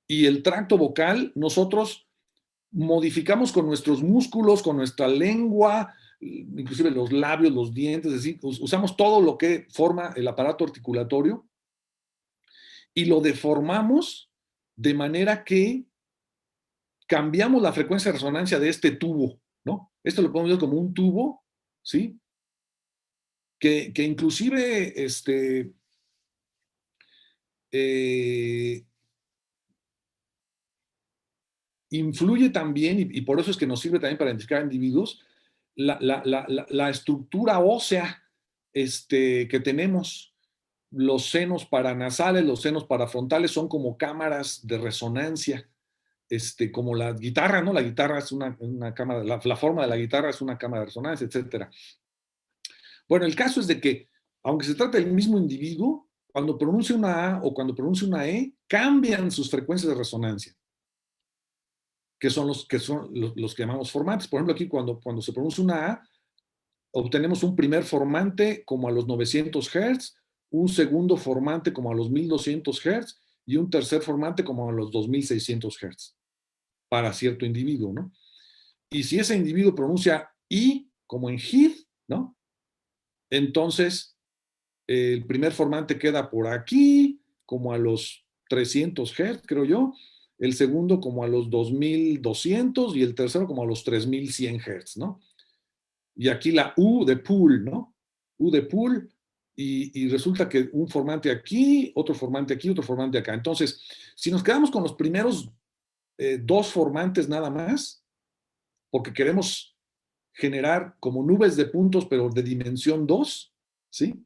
S2: Y el tracto vocal, nosotros modificamos con nuestros músculos, con nuestra lengua, inclusive los labios, los dientes, es decir, usamos todo lo que forma el aparato articulatorio y lo deformamos de manera que cambiamos la frecuencia de resonancia de este tubo, ¿no? Esto lo podemos ver como un tubo, ¿sí? Que inclusive eh, influye también, y por eso es que nos sirve también para identificar individuos, la estructura ósea que tenemos. Los senos paranasales, los senos parafrontales son como cámaras de resonancia, como la guitarra, ¿no? La guitarra es una cámara, la forma de la guitarra es una cámara de resonancia, etc. Bueno, el caso es de que, aunque se trate del mismo individuo, cuando pronuncia una A o cuando pronuncia una E, cambian sus frecuencias de resonancia, que son los que llamamos formantes. Por ejemplo, aquí cuando se pronuncia una A, obtenemos un primer formante como a los 900 Hz, un segundo formante como a los 1200 Hz y un tercer formante como a los 2600 Hz para cierto individuo, ¿no? Y si ese individuo pronuncia I como en HID, ¿no? Entonces, el primer formante queda por aquí, como a los 300 Hz, creo yo, el segundo como a los 2200 y el tercero como a los 3100 Hz, ¿no? Y aquí la U de pool, ¿no? U de pool, y resulta que un formante aquí, otro formante aquí, otro formante acá. Entonces, si nos quedamos con los primeros 2 formantes nada más, porque queremos generar como nubes de puntos, pero de dimensión 2, ¿sí?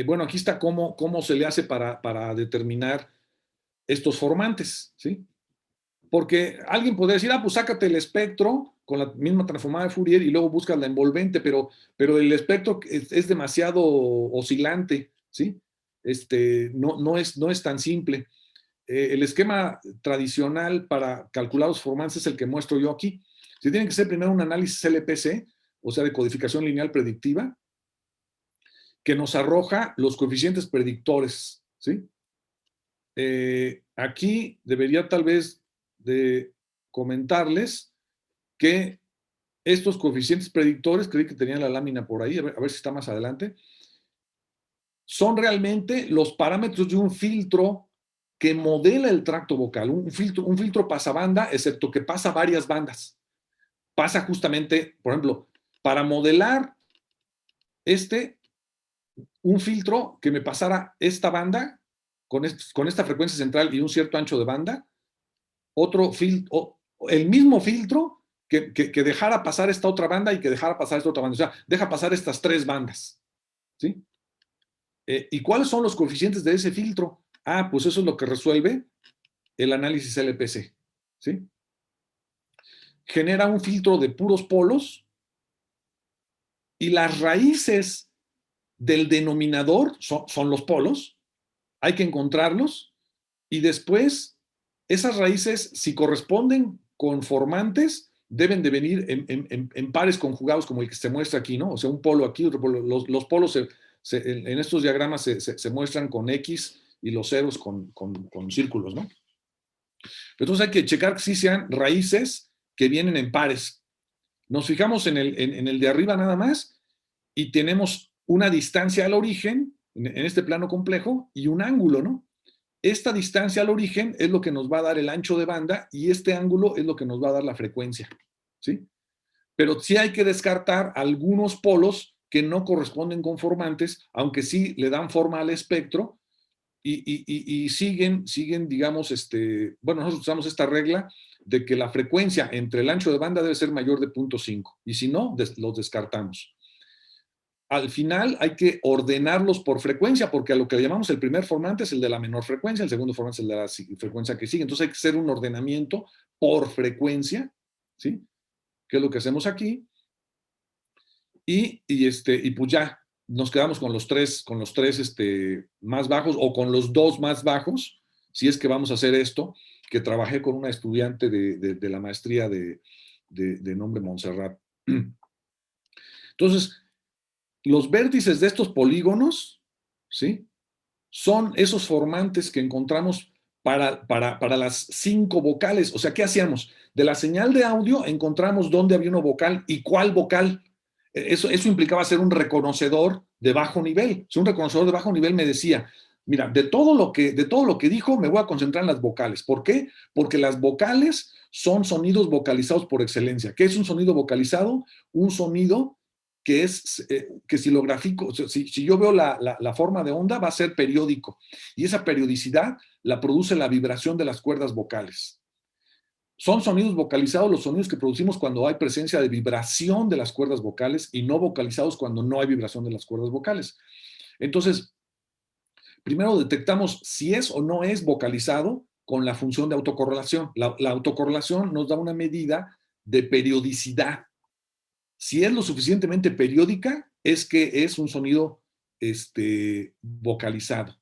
S2: Bueno, aquí está cómo se le hace para determinar estos formantes, ¿sí? Porque alguien podría decir, pues sácate el espectro con la misma transformada de Fourier y luego buscas la envolvente, pero el espectro es demasiado oscilante, ¿sí? No es tan simple. El esquema tradicional para calcular los formantes es el que muestro yo aquí. Se tiene que hacer primero un análisis LPC, o sea, de codificación lineal predictiva, que nos arroja los coeficientes predictores, ¿sí? Aquí debería tal vez de comentarles que estos coeficientes predictores, creí que tenía la lámina por ahí, a ver si está más adelante, son realmente los parámetros de un filtro que modela el tracto vocal, un filtro pasabanda, excepto que pasa varias bandas. Pasa justamente, por ejemplo, para modelar un filtro que me pasara esta banda con esta frecuencia central y un cierto ancho de banda, el mismo filtro que dejara pasar esta otra banda y que dejara pasar esta otra banda. O sea, deja pasar estas tres bandas, ¿sí? ¿Y cuáles son los coeficientes de ese filtro? Ah, pues eso es lo que resuelve el análisis LPC, ¿sí? Genera un filtro de puros polos y las raíces del denominador son los polos, hay que encontrarlos y después esas raíces, si corresponden con formantes, deben de venir en pares conjugados como el que se muestra aquí, ¿no? O sea, un polo aquí, otro polo. Los polos en estos diagramas se muestran con X y los ceros con círculos, ¿no? Entonces hay que checar que sí sean raíces que vienen en pares. Nos fijamos en el de arriba nada más y tenemos una distancia al origen, en este plano complejo, y un ángulo, ¿no? Esta distancia al origen es lo que nos va a dar el ancho de banda y este ángulo es lo que nos va a dar la frecuencia, ¿sí? Pero sí hay que descartar algunos polos que no corresponden con formantes, aunque sí le dan forma al espectro y siguen, digamos, bueno, nosotros usamos esta regla de que la frecuencia entre el ancho de banda debe ser mayor de 0.5 y si no, los descartamos. Al final hay que ordenarlos por frecuencia, porque a lo que le llamamos el primer formante es el de la menor frecuencia, el segundo formante es el de la frecuencia que sigue. Entonces hay que hacer un ordenamiento por frecuencia, ¿sí? Que es lo que hacemos aquí. Y pues ya nos quedamos con los tres más bajos o con los dos más bajos, si es que vamos a hacer esto, que trabajé con una estudiante de la maestría de nombre Montserrat. Entonces, los vértices de estos polígonos, ¿sí? Son esos formantes que encontramos para las 5 vocales. O sea, ¿qué hacíamos? De la señal de audio encontramos dónde había una vocal y cuál vocal. Eso implicaba ser un reconocedor de bajo nivel. Si un reconocedor de bajo nivel me decía, mira, de todo lo que dijo, me voy a concentrar en las vocales. ¿Por qué? Porque las vocales son sonidos vocalizados por excelencia. ¿Qué es un sonido vocalizado? Un sonido que si lo grafico, si yo veo la forma de onda, va a ser periódico. Y esa periodicidad la produce la vibración de las cuerdas vocales. Son sonidos vocalizados los sonidos que producimos cuando hay presencia de vibración de las cuerdas vocales y no vocalizados cuando no hay vibración de las cuerdas vocales. Entonces, primero detectamos si es o no es vocalizado con la función de autocorrelación. La autocorrelación nos da una medida de periodicidad. Si es lo suficientemente periódica, es que es un sonido vocalizado.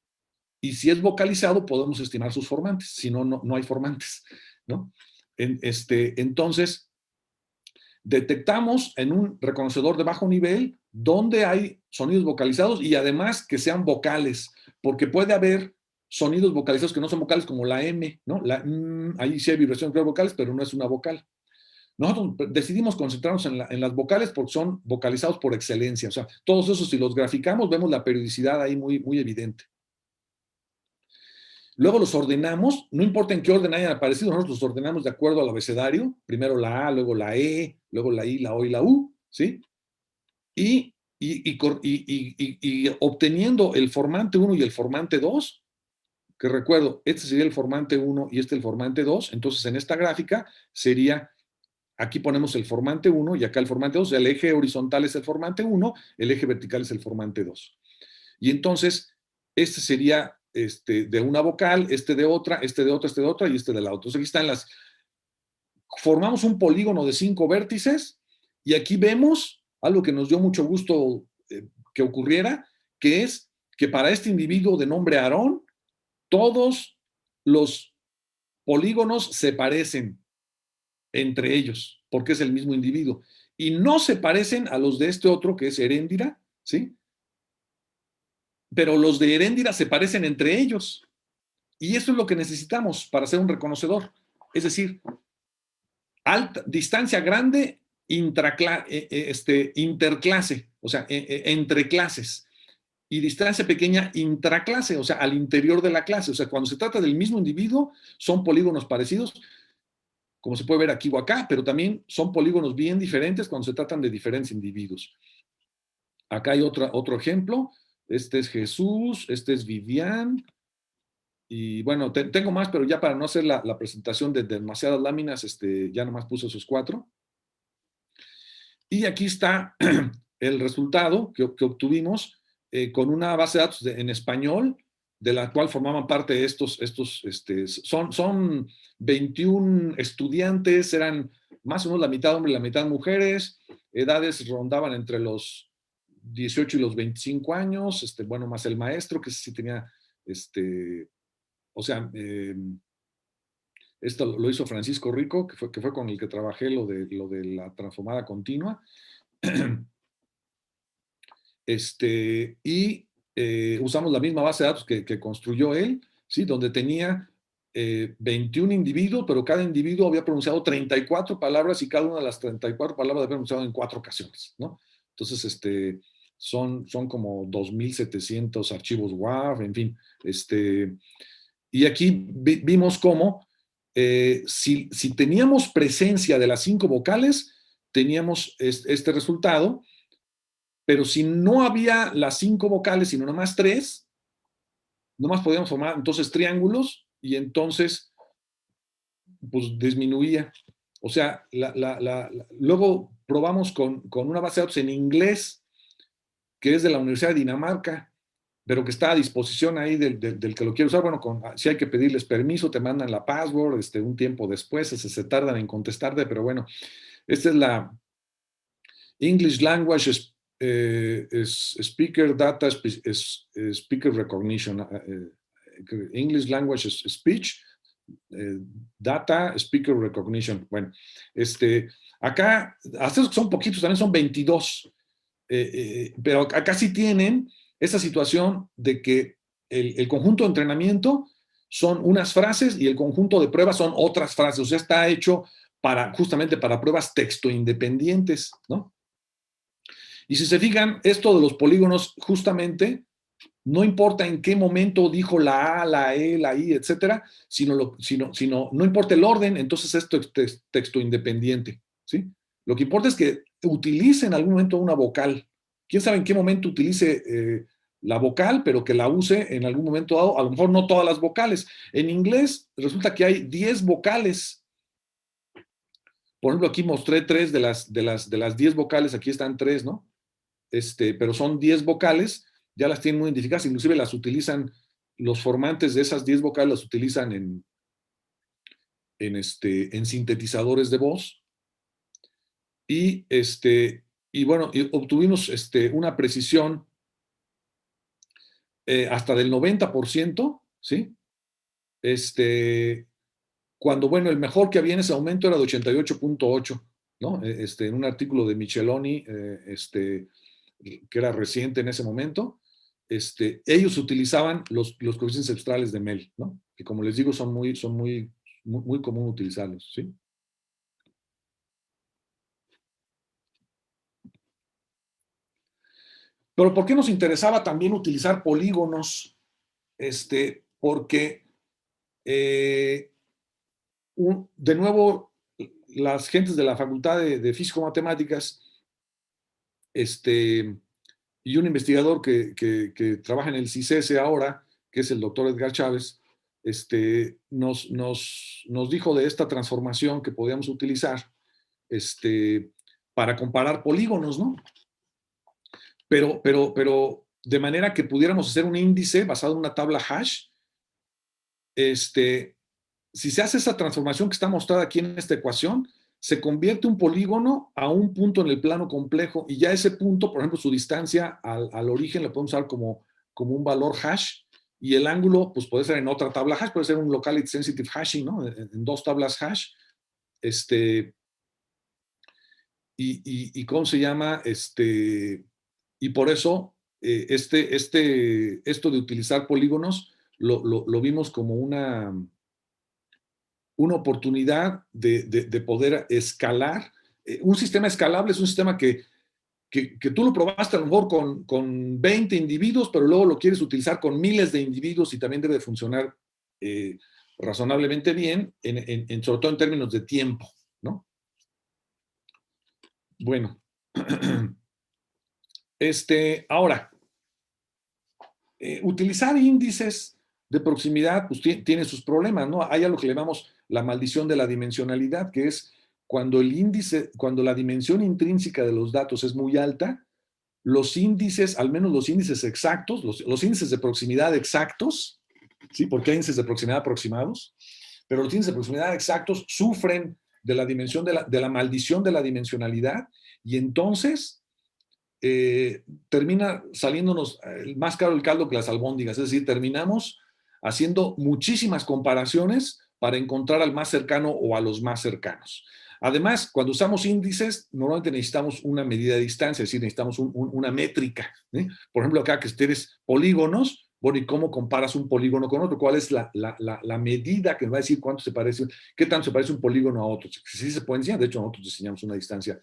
S2: Y si es vocalizado, podemos estimar sus formantes. Si no, no hay formantes, ¿no? Entonces, detectamos en un reconocedor de bajo nivel donde hay sonidos vocalizados y además que sean vocales, porque puede haber sonidos vocalizados que no son vocales como la M, ¿no? Ahí sí hay vibraciones vocales, pero no es una vocal. Nosotros decidimos concentrarnos en las vocales porque son vocalizados por excelencia. O sea, todos esos, si los graficamos, vemos la periodicidad ahí muy, muy evidente. Luego los ordenamos, no importa en qué orden hayan aparecido, nosotros los ordenamos de acuerdo al abecedario. Primero la A, luego la E, luego la I, la O y la U, ¿sí? Y obteniendo el formante 1 y el formante 2, que recuerdo, este sería el formante 1 y este el formante 2, entonces en esta gráfica sería, aquí ponemos el formante 1 y acá el formante 2, el eje horizontal es el formante 1, el eje vertical es el formante 2. Y entonces, este sería de una vocal, de otra, de otra, de otra y de la otra. Entonces aquí están formamos un polígono de 5 vértices y aquí vemos algo que nos dio mucho gusto que ocurriera, que es que para este individuo de nombre Aarón, todos los polígonos se parecen entre ellos, porque es el mismo individuo. Y no se parecen a los de este otro, que es Heréndira, ¿sí? Pero los de Heréndira se parecen entre ellos. Y eso es lo que necesitamos para ser un reconocedor. Es decir, distancia grande, interclase, o sea, entre clases. Y distancia pequeña, intraclase, o sea, al interior de la clase. O sea, cuando se trata del mismo individuo, son polígonos parecidos, como se puede ver aquí o acá, pero también son polígonos bien diferentes cuando se tratan de diferentes individuos. Acá hay otro ejemplo. Este es Jesús, este es Vivian. Y bueno, tengo más, pero ya para no hacer la presentación de demasiadas láminas, ya nomás puse esos 4. Y aquí está el resultado que obtuvimos con una base de datos en español, de la cual formaban parte son 21 estudiantes, eran más o menos la mitad hombres y la mitad mujeres, edades rondaban entre los 18 y los 25 años, bueno, más el maestro, que sí tenía, o sea, esto lo hizo Francisco Rico, que fue con el que trabajé lo de la transformada continua. Y usamos la misma base de datos que construyó él, ¿sí? Donde tenía 21 individuos, pero cada individuo había pronunciado 34 palabras y cada una de las 34 palabras había pronunciado en 4 ocasiones, ¿no? Entonces, son como 2,700 archivos WAV, en fin. Y aquí vimos cómo si teníamos presencia de las 5 vocales, teníamos este resultado, pero si no había las 5 vocales, sino nomás 3, nomás podíamos formar entonces triángulos y entonces pues disminuía. O sea, luego probamos con una base de datos en inglés, que es de la Universidad de Dinamarca, pero que está a disposición ahí del que lo quiere usar. Bueno, si hay que pedirles permiso, te mandan la password un tiempo después, se tardan en contestarte, pero bueno, esta es la English Language Speaker Data Speaker Recognition, English Language Speech Data Speaker Recognition. Bueno, acá, hasta son poquitos, también son 22, pero acá sí tienen esa situación de que el conjunto de entrenamiento son unas frases y el conjunto de pruebas son otras frases. O sea, está hecho justamente para pruebas texto independientes, ¿no? Y si se fijan, esto de los polígonos, justamente, no importa en qué momento dijo la A, la E, la I, etcétera, no importa el orden, entonces es texto independiente, ¿sí? Lo que importa es que utilice en algún momento una vocal. ¿Quién sabe en qué momento utilice la vocal, pero que la use en algún momento dado? A lo mejor no todas las vocales. En inglés resulta que hay 10 vocales. Por ejemplo, aquí mostré 3 de las 10 vocales, aquí están 3, ¿no? Pero son 10 vocales, ya las tienen muy identificadas, inclusive las utilizan, los formantes de esas 10 vocales las utilizan en sintetizadores de voz. Y, bueno, obtuvimos una precisión hasta del 90%, ¿sí? Cuando, bueno, el mejor que había en ese momento era de 88.8, ¿no? En un artículo de Micheloni, que era reciente en ese momento, ellos utilizaban los coeficientes cerebrales de Mel, ¿no? Que como les digo, son muy común utilizarlos, ¿sí? Pero ¿por qué nos interesaba también utilizar polígonos? Porque, de nuevo, las gentes de la Facultad de Físico-Matemáticas, y un investigador que trabaja en el CICESE ahora, que es el doctor Edgar Chávez, nos dijo de esta transformación que podíamos utilizar para comparar polígonos, ¿no? Pero de manera que pudiéramos hacer un índice basado en una tabla hash. Si se hace esa transformación que está mostrada aquí en esta ecuación, se convierte un polígono a un punto en el plano complejo y ya ese punto, por ejemplo, su distancia al origen lo podemos usar como un valor hash y el ángulo pues puede ser en otra tabla hash, puede ser un locality sensitive hashing, ¿no? En 2 tablas hash. Y ¿cómo se llama? Y por eso esto de utilizar polígonos lo vimos como una oportunidad de poder escalar. Un sistema escalable es un sistema que tú lo probaste a lo mejor con 20 individuos, pero luego lo quieres utilizar con miles de individuos y también debe funcionar razonablemente bien, sobre todo en términos de tiempo, ¿no? Bueno, ahora, utilizar índices de proximidad pues tiene sus problemas, ¿no? Hay algo que le llamamos la maldición de la dimensionalidad, que es cuando la dimensión intrínseca de los datos es muy alta, los índices, al menos los índices exactos, los índices de proximidad exactos, ¿sí? Porque hay índices de proximidad aproximados, pero los índices de proximidad exactos sufren de la dimensión de la maldición de la dimensionalidad, y entonces termina saliéndonos más caro el caldo que las albóndigas. Es decir, terminamos haciendo muchísimas comparaciones para encontrar al más cercano o a los más cercanos. Además, cuando usamos índices, normalmente necesitamos una medida de distancia, es decir, necesitamos una métrica, ¿eh? Por ejemplo, acá que ustedes polígonos, bueno, ¿y cómo comparas un polígono con otro? ¿Cuál es la medida que nos va a decir cuánto se parece, qué tanto se parece un polígono a otro? Sí se puede enseñar, de hecho nosotros diseñamos una distancia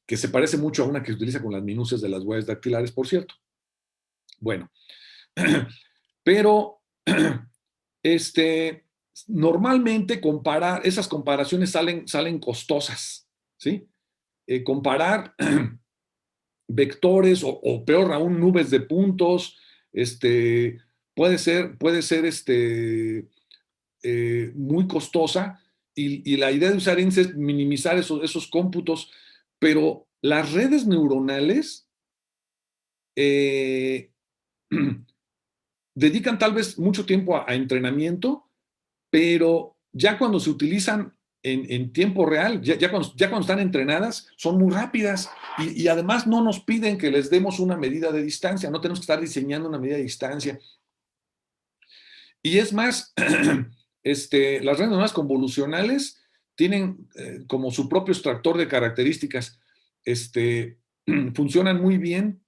S2: que se parece mucho a una que se utiliza con las minucias de las huellas dactilares, por cierto. Bueno, pero normalmente esas comparaciones salen costosas, ¿sí? Comparar vectores o peor aún nubes de puntos, puede ser muy costosa, y la idea de usar índices es minimizar esos cómputos, pero las redes neuronales dedican tal vez mucho tiempo a entrenamiento, pero ya cuando se utilizan en tiempo real, ya cuando están entrenadas, son muy rápidas, y además no nos piden que les demos una medida de distancia, no tenemos que estar diseñando una medida de distancia. Y es más, las redes neuronales convolucionales tienen como su propio extractor de características. Funcionan muy bien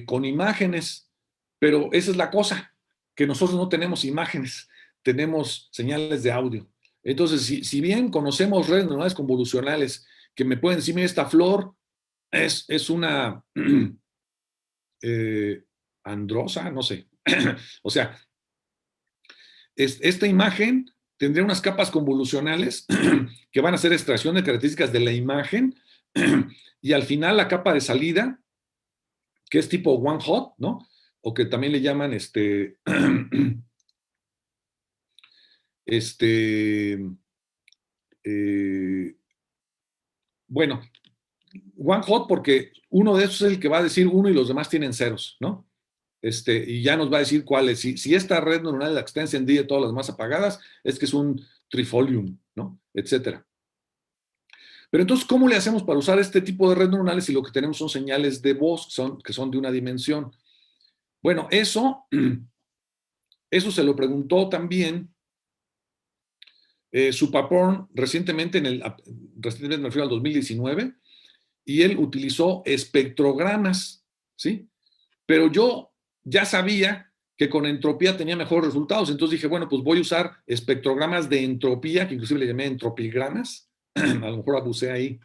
S2: con imágenes, pero esa es la cosa, que nosotros no tenemos imágenes, tenemos señales de audio. Entonces, si bien conocemos redes neuronales convolucionales que me pueden decir, mira, esta flor es una androsa, no sé. O sea, esta imagen tendría unas capas convolucionales que van a hacer extracción de características de la imagen, y al final la capa de salida, que es tipo one hot, ¿no? O que también le llaman eh, bueno, one hot porque uno de esos es el que va a decir uno y los demás tienen ceros, ¿no? Y ya nos va a decir cuál es. Si esta red neuronal es la que está encendida y todas las demás apagadas, es que es un trifolium, ¿no? Etcétera. Pero entonces, ¿cómo le hacemos para usar este tipo de redes neuronales si lo que tenemos son señales de voz que son de una dimensión? Bueno, eso se lo preguntó también Supaporn recientemente, recientemente me refiero al 2019, y él utilizó espectrogramas, ¿sí? Pero yo ya sabía que con entropía tenía mejores resultados, entonces dije, bueno, pues voy a usar espectrogramas de entropía, que inclusive le llamé entropigramas, a lo mejor abusé ahí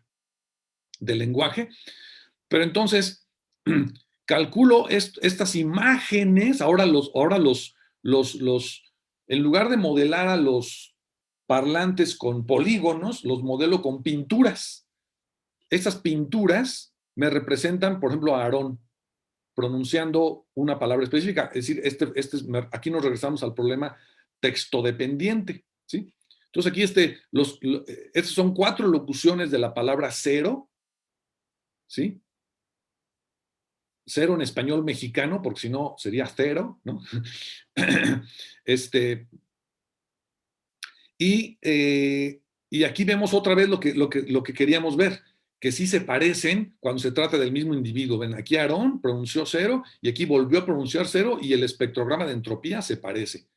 S2: del lenguaje, pero entonces calculo estas imágenes, en lugar de modelar a los parlantes con polígonos, los modelo con pinturas. Estas pinturas me representan, por ejemplo, a Aarón pronunciando una palabra específica. Es decir, aquí nos regresamos al problema textodependiente, ¿sí? Entonces aquí estas son 4 locuciones de la palabra cero, ¿sí? Cero en español mexicano, porque si no sería cero, ¿no? Y aquí vemos otra vez lo que queríamos ver, que sí se parecen cuando se trata del mismo individuo. Ven, aquí Aarón pronunció cero y aquí volvió a pronunciar cero, y el espectrograma de entropía se parece.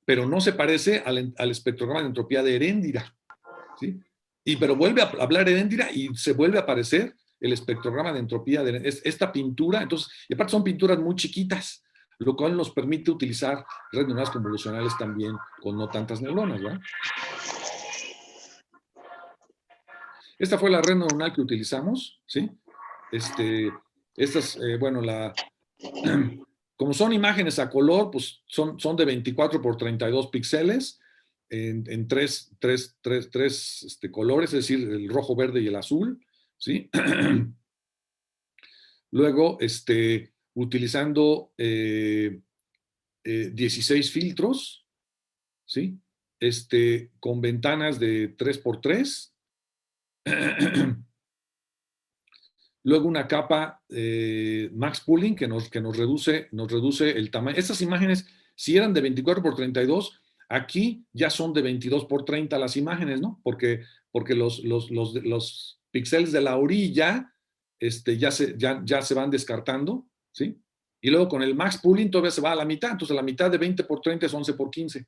S2: Pero no se parece al espectrograma de entropía de Heréndira, ¿sí? Pero vuelve a hablar Heréndira y se vuelve a aparecer el espectrograma de entropía de esta pintura. Entonces, y aparte son pinturas muy chiquitas, lo cual nos permite utilizar redes neuronales convolucionales también con no tantas neuronas, ¿verdad? Esta fue la red neuronal que utilizamos, ¿sí? Bueno, como son imágenes a color, pues son de 24 por 32 píxeles en tres colores, es decir, el rojo, verde y el azul, ¿sí? Luego, utilizando 16 filtros, ¿sí? con ventanas de 3x3. Luego una capa max pooling que nos reduce el tamaño. Estas imágenes, si eran de 24x32, aquí ya son de 22x30 las imágenes, ¿no? Porque los píxeles de la orilla ya se van descartando, ¿sí? Y luego con el max pooling todavía se va a la mitad. Entonces la mitad de 20x30 es 11x15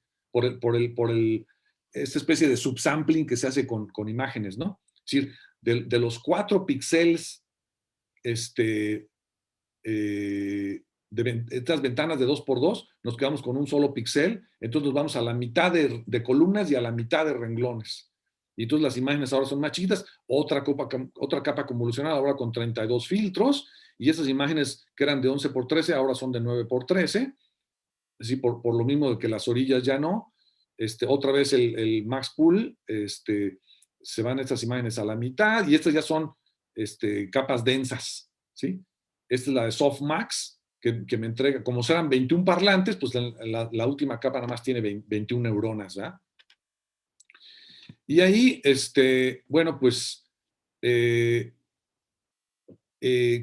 S2: esta especie de subsampling que se hace con imágenes, ¿no? Es decir, de los 4 píxeles estas ventanas de 2x2, nos quedamos con un solo píxel, entonces nos vamos a la mitad de columnas y a la mitad de renglones. Y entonces las imágenes ahora son más chiquitas, otra capa convolucionada ahora con 32 filtros, y esas imágenes que eran de 11x13 ahora son de 9x13, así por lo mismo de que las orillas ya no. Otra vez el max pool, se van estas imágenes a la mitad, y estas ya son capas densas, ¿sí? Esta es la de Softmax, que me entrega, como serán 21 parlantes, pues la última capa nada más tiene 21 neuronas, ¿verdad? Y ahí, bueno, pues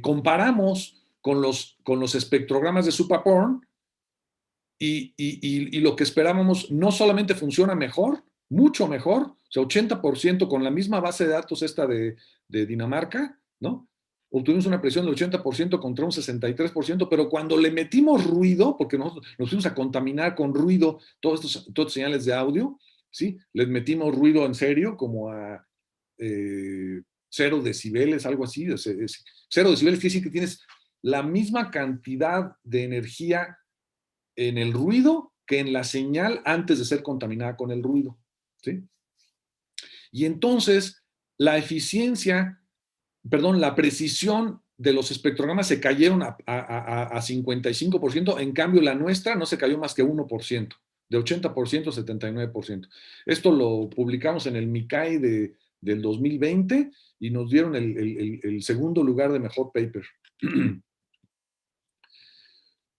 S2: comparamos con los espectrogramas de SupaPorn y lo que esperábamos no solamente funciona mejor, mucho mejor, o sea, 80% con la misma base de datos esta de Dinamarca, ¿no? Obtuvimos una presión del 80% contra un 63%, pero cuando le metimos ruido, porque nos fuimos a contaminar con ruido todas estas señales de audio, ¿sí? Les metimos ruido en serio, como a 0 decibeles, algo así. 0 decibeles quiere decir que tienes la misma cantidad de energía en el ruido que en la señal antes de ser contaminada con el ruido, ¿sí? Y entonces la precisión de los espectrogramas se cayeron a 55%, en cambio la nuestra no se cayó más que 1%, de 80% a 79%. Esto lo publicamos en el MICAI del 2020 y nos dieron el segundo lugar de mejor paper.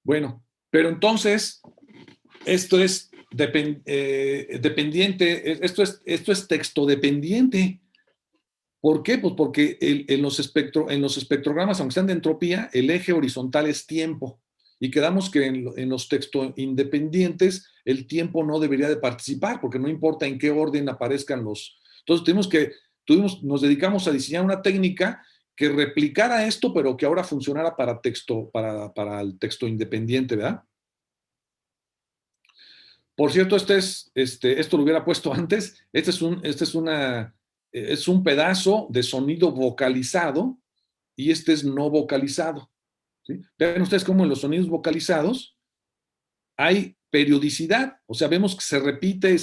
S2: Bueno, pero entonces esto es dependiente, esto es texto dependiente. ¿Por qué? Pues porque en los espectrogramas, aunque sean de entropía, el eje horizontal es tiempo. Y quedamos que en los texto independientes el tiempo no debería de participar, porque no importa en qué orden aparezcan los... Entonces nos dedicamos a diseñar una técnica que replicara esto, pero que ahora funcionara para el texto independiente, ¿verdad? Por cierto, esto lo hubiera puesto antes. Es un pedazo de sonido vocalizado y este es no vocalizado, ¿sí? Vean ustedes cómo en los sonidos vocalizados hay periodicidad, o sea, vemos que se repite,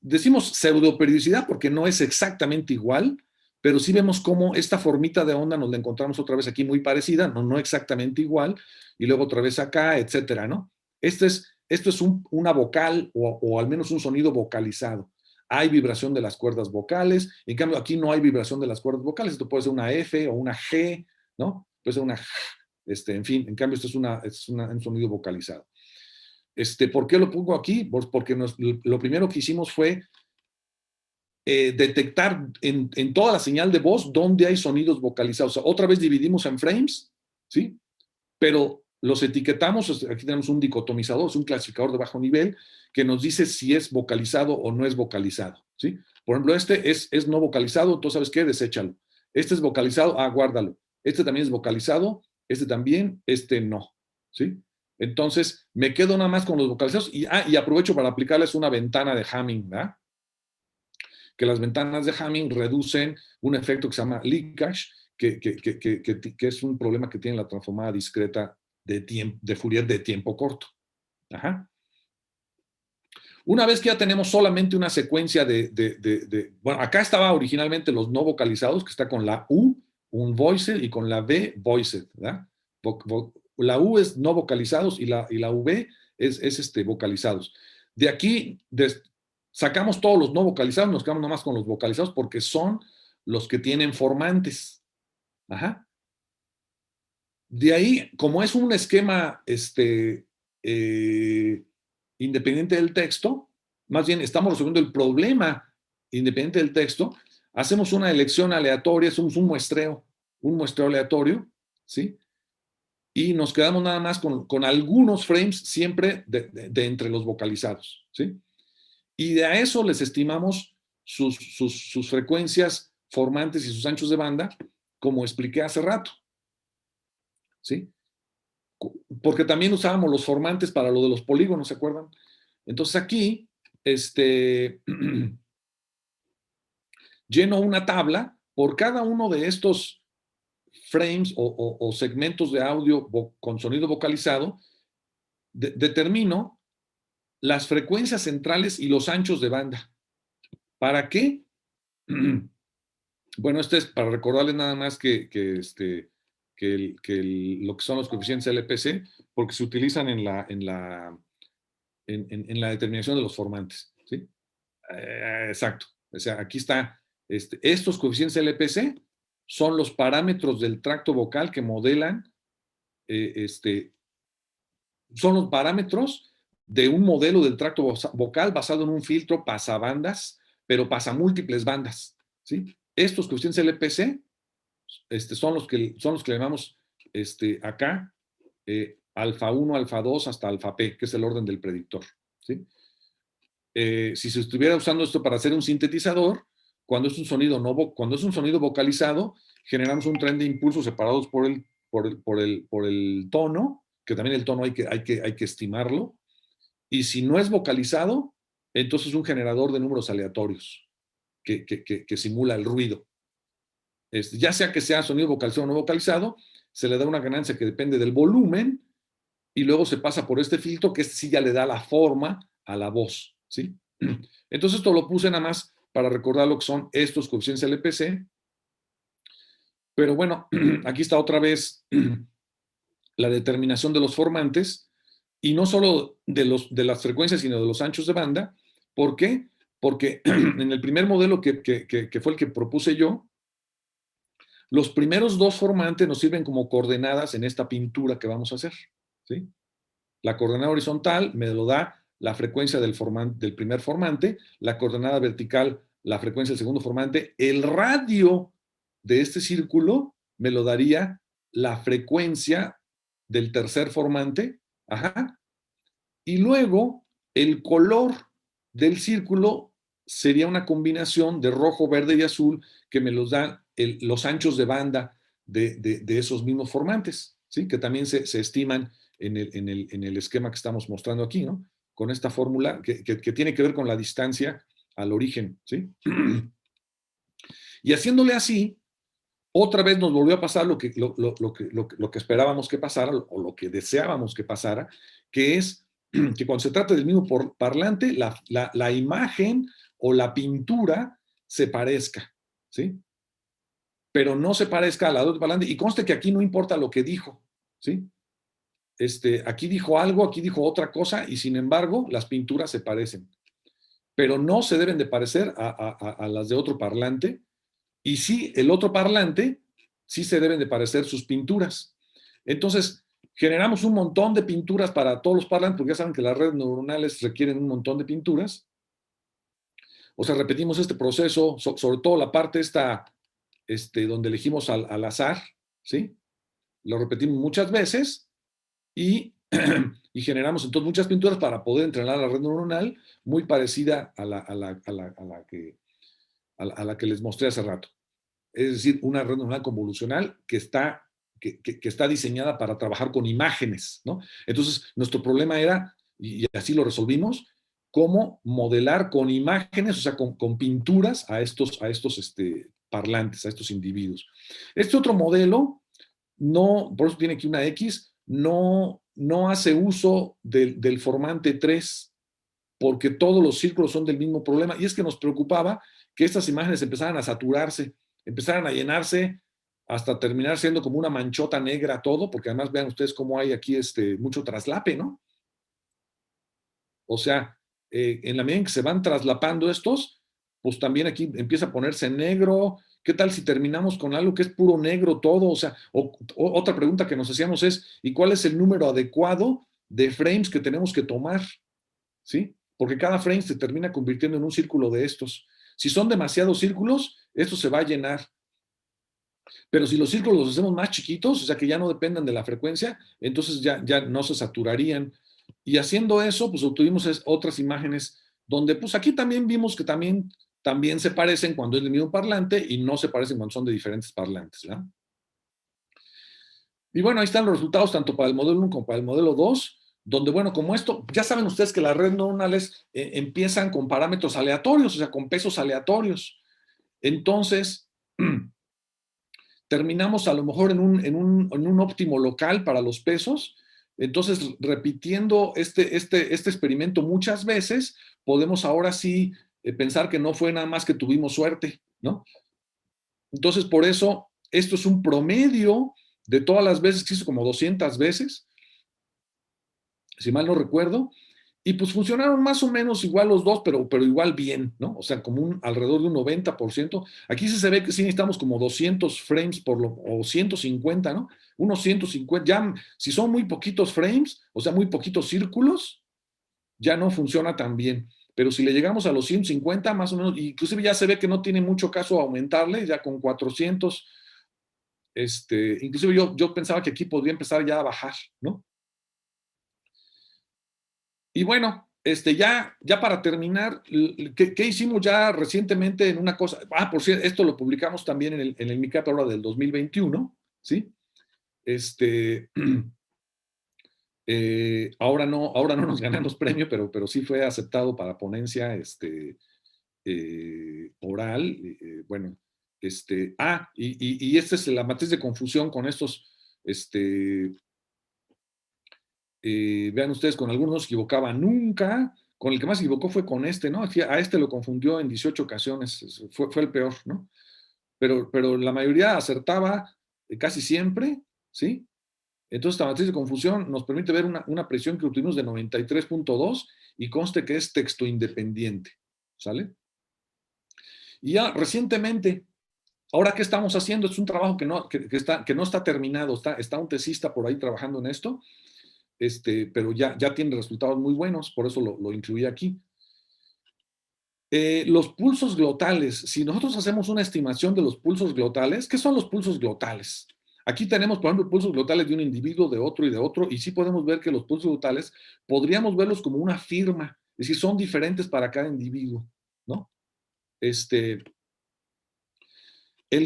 S2: decimos pseudoperiodicidad porque no es exactamente igual, pero sí vemos cómo esta formita de onda nos la encontramos otra vez aquí muy parecida, no exactamente igual, y luego otra vez acá, etcétera, ¿no? Esto es una vocal o al menos un sonido vocalizado. Hay vibración de las cuerdas vocales, en cambio aquí no hay vibración de las cuerdas vocales, esto puede ser una F o una G, ¿no? Puede ser una G, en fin, en cambio esto es un sonido vocalizado. ¿Por qué lo pongo aquí? Pues porque lo primero que hicimos fue detectar en toda la señal de voz dónde hay sonidos vocalizados. O sea, otra vez dividimos en frames, ¿sí? Pero los etiquetamos, aquí tenemos un dicotomizador, es un clasificador de bajo nivel que nos dice si es vocalizado o no es vocalizado, ¿sí? Por ejemplo, este es no vocalizado, entonces, ¿sabes qué? Deséchalo. Este es vocalizado, guárdalo. Este también es vocalizado, este también, este no, ¿sí? Entonces, me quedo nada más con los vocalizados y aprovecho para aplicarles una ventana de Hamming, ¿verdad? Que las ventanas de Hamming reducen un efecto que se llama leakage, que es un problema que tiene la transformada discreta de Fourier de tiempo corto. Ajá. Una vez que ya tenemos solamente una secuencia bueno, acá estaba originalmente los no vocalizados, que está con la U, un voiced, y con la V, voiced, ¿verdad? La U es no vocalizados y la V es vocalizados. De aquí sacamos todos los no vocalizados, nos quedamos nomás con los vocalizados porque son los que tienen formantes. Ajá. De ahí, como es un esquema independiente del texto, más bien estamos resolviendo el problema independiente del texto, hacemos una elección aleatoria, hacemos un muestreo aleatorio, ¿sí? Y nos quedamos nada más con algunos frames siempre de entre los vocalizados, ¿sí? Y de a eso les estimamos sus frecuencias formantes y sus anchos de banda, como expliqué hace rato, ¿sí? Porque también usábamos los formantes para lo de los polígonos, ¿se acuerdan? Entonces aquí, lleno una tabla por cada uno de estos frames o segmentos de audio con sonido vocalizado, determino las frecuencias centrales y los anchos de banda. ¿Para qué? Bueno, este es para recordarles nada más lo que son los coeficientes LPC, porque se utilizan en la determinación de los formantes, ¿sí? Exacto. O sea, aquí está, estos coeficientes LPC son los parámetros del tracto vocal que modelan, son los parámetros de un modelo del tracto vocal basado en un filtro pasabandas, pero pasamúltiples bandas, ¿sí? Estos coeficientes LPC son los que le llamamos acá alfa 1, alfa 2 hasta alfa P, que es el orden del predictor, ¿sí? Si se estuviera usando esto para hacer un sintetizador, cuando es un sonido, cuando es un sonido vocalizado, generamos un tren de impulsos separados por el tono, que también el tono hay que estimarlo, y si no es vocalizado, entonces un generador de números aleatorios que simula el ruido. Ya sea sonido vocalizado o no vocalizado, se le da una ganancia que depende del volumen y luego se pasa por este filtro que sí ya le da la forma a la voz, ¿sí? Entonces esto lo puse nada más para recordar lo que son estos coeficientes LPC. Pero bueno, aquí está otra vez la determinación de los formantes y no solo de las frecuencias, sino de los anchos de banda. ¿Por qué? Porque en el primer modelo que fue el que propuse yo, los primeros dos formantes nos sirven como coordenadas en esta pintura que vamos a hacer, ¿sí? La coordenada horizontal me lo da la frecuencia del primer formante, la coordenada vertical, la frecuencia del segundo formante, el radio de este círculo me lo daría la frecuencia del tercer formante, ajá, y luego el color del círculo sería una combinación de rojo, verde y azul que me los da los anchos de banda de esos mismos formantes, ¿sí? Que también se estiman en el esquema que estamos mostrando aquí, ¿no? Con esta fórmula que tiene que ver con la distancia al origen, ¿sí? Y haciéndole así, otra vez nos volvió a pasar lo que esperábamos que pasara, o lo que deseábamos que pasara, que es que cuando se trata del mismo parlante, la imagen o la pintura se parezca, ¿sí? Pero no se parezca a la de otro parlante. Y conste que aquí no importa lo que dijo, ¿sí? Aquí dijo algo, aquí dijo otra cosa, y sin embargo, las pinturas se parecen. Pero no se deben de parecer a las de otro parlante. Y sí, el otro parlante, sí se deben de parecer sus pinturas. Entonces, generamos un montón de pinturas para todos los parlantes, porque ya saben que las redes neuronales requieren un montón de pinturas. O sea, repetimos este proceso, sobre todo la parte esta, donde elegimos al azar, ¿sí? Lo repetimos muchas veces y, y generamos entonces muchas pinturas para poder entrenar la red neuronal muy parecida a la que les mostré hace rato. Es decir, una red neuronal convolucional que está diseñada para trabajar con imágenes, ¿no? Entonces, nuestro problema era, y así lo resolvimos, cómo modelar con imágenes, o sea, con pinturas a estos parlantes, a estos individuos. Este otro modelo, no, por eso tiene aquí una X, no hace uso del formante 3, porque todos los círculos son del mismo problema, y es que nos preocupaba que estas imágenes empezaran a saturarse, empezaran a llenarse hasta terminar siendo como una manchota negra todo, porque además vean ustedes cómo hay aquí mucho traslape, ¿no? O sea, en la medida en que se van traslapando estos, pues también aquí empieza a ponerse negro. ¿Qué tal si terminamos con algo que es puro negro todo? O sea, otra pregunta que nos hacíamos es, ¿y cuál es el número adecuado de frames que tenemos que tomar? ¿Sí? porque cada frame se termina convirtiendo en un círculo de estos. Si son demasiados círculos, esto se va a llenar. Pero si los círculos los hacemos más chiquitos, o sea que ya no dependen de la frecuencia, entonces ya no se saturarían. Y haciendo eso, pues obtuvimos otras imágenes donde, pues aquí también vimos que también se parecen cuando es del mismo parlante y no se parecen cuando son de diferentes parlantes, ¿verdad? Y bueno, ahí están los resultados tanto para el modelo 1 como para el modelo 2, donde, bueno, como esto, ya saben ustedes que las redes neuronales empiezan con parámetros aleatorios, o sea, con pesos aleatorios. Entonces, terminamos a lo mejor en un óptimo local para los pesos. Entonces, repitiendo este experimento muchas veces, podemos ahora sí pensar que no fue nada más que tuvimos suerte, ¿no? Entonces, por eso, esto es un promedio de todas las veces que hizo, como 200 veces, si mal no recuerdo, y pues funcionaron más o menos igual los dos, pero igual bien, ¿no? O sea, como alrededor de un 90%. Aquí sí se ve que sí necesitamos como 200 frames o 150, ¿no? Unos 150, ya si son muy poquitos frames, o sea, muy poquitos círculos, ya no funciona tan bien. Pero si le llegamos a los 150, más o menos, inclusive ya se ve que no tiene mucho caso aumentarle, ya con 400, inclusive yo pensaba que aquí podría empezar ya a bajar, ¿no? Y bueno, ya para terminar, ¿qué hicimos ya recientemente en una cosa? Por cierto, esto lo publicamos también en el MICAP ahora del 2021, ¿sí? Este, ahora no nos ganamos premio, pero sí fue aceptado para ponencia oral. Bueno, y esta es la matriz de confusión con estos, vean ustedes, con algunos no se equivocaba nunca, con el que más se equivocó fue con ¿no? A este lo confundió en 18 ocasiones, fue el peor, ¿no? Pero la mayoría acertaba casi siempre, ¿sí? Entonces, esta matriz de confusión nos permite ver una presión que obtuvimos de 93.2 y conste que es texto independiente, ¿sale? Y ya recientemente, ahora, ¿qué estamos haciendo? Es un trabajo que no está terminado, está un tesista por ahí trabajando en esto, pero ya tiene resultados muy buenos, por eso lo incluí aquí. Los pulsos glotales, si nosotros hacemos una estimación de los pulsos glotales, ¿qué son los pulsos glotales? Aquí tenemos, por ejemplo, pulsos glotales de un individuo, de otro y de otro, y sí podemos ver que los pulsos glotales podríamos verlos como una firma, es decir, son diferentes para cada individuo, ¿no? El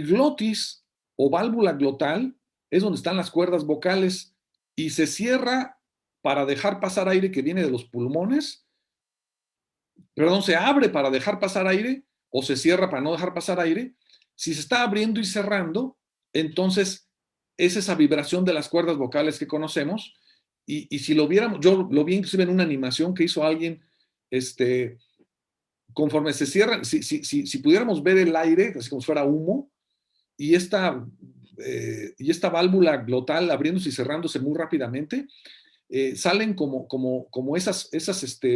S2: glotis o válvula glotal es donde están las cuerdas vocales y se cierra para dejar pasar aire que viene de los pulmones. Perdón, se abre para dejar pasar aire o se cierra para no dejar pasar aire. Si se está abriendo y cerrando, entonces es esa vibración de las cuerdas vocales que conocemos. Y si lo viéramos, yo lo vi inclusive en una animación que hizo alguien, conforme se cierra, si pudiéramos ver el aire, así como si fuera humo, y esta válvula glotal abriéndose y cerrándose muy rápidamente, salen como esas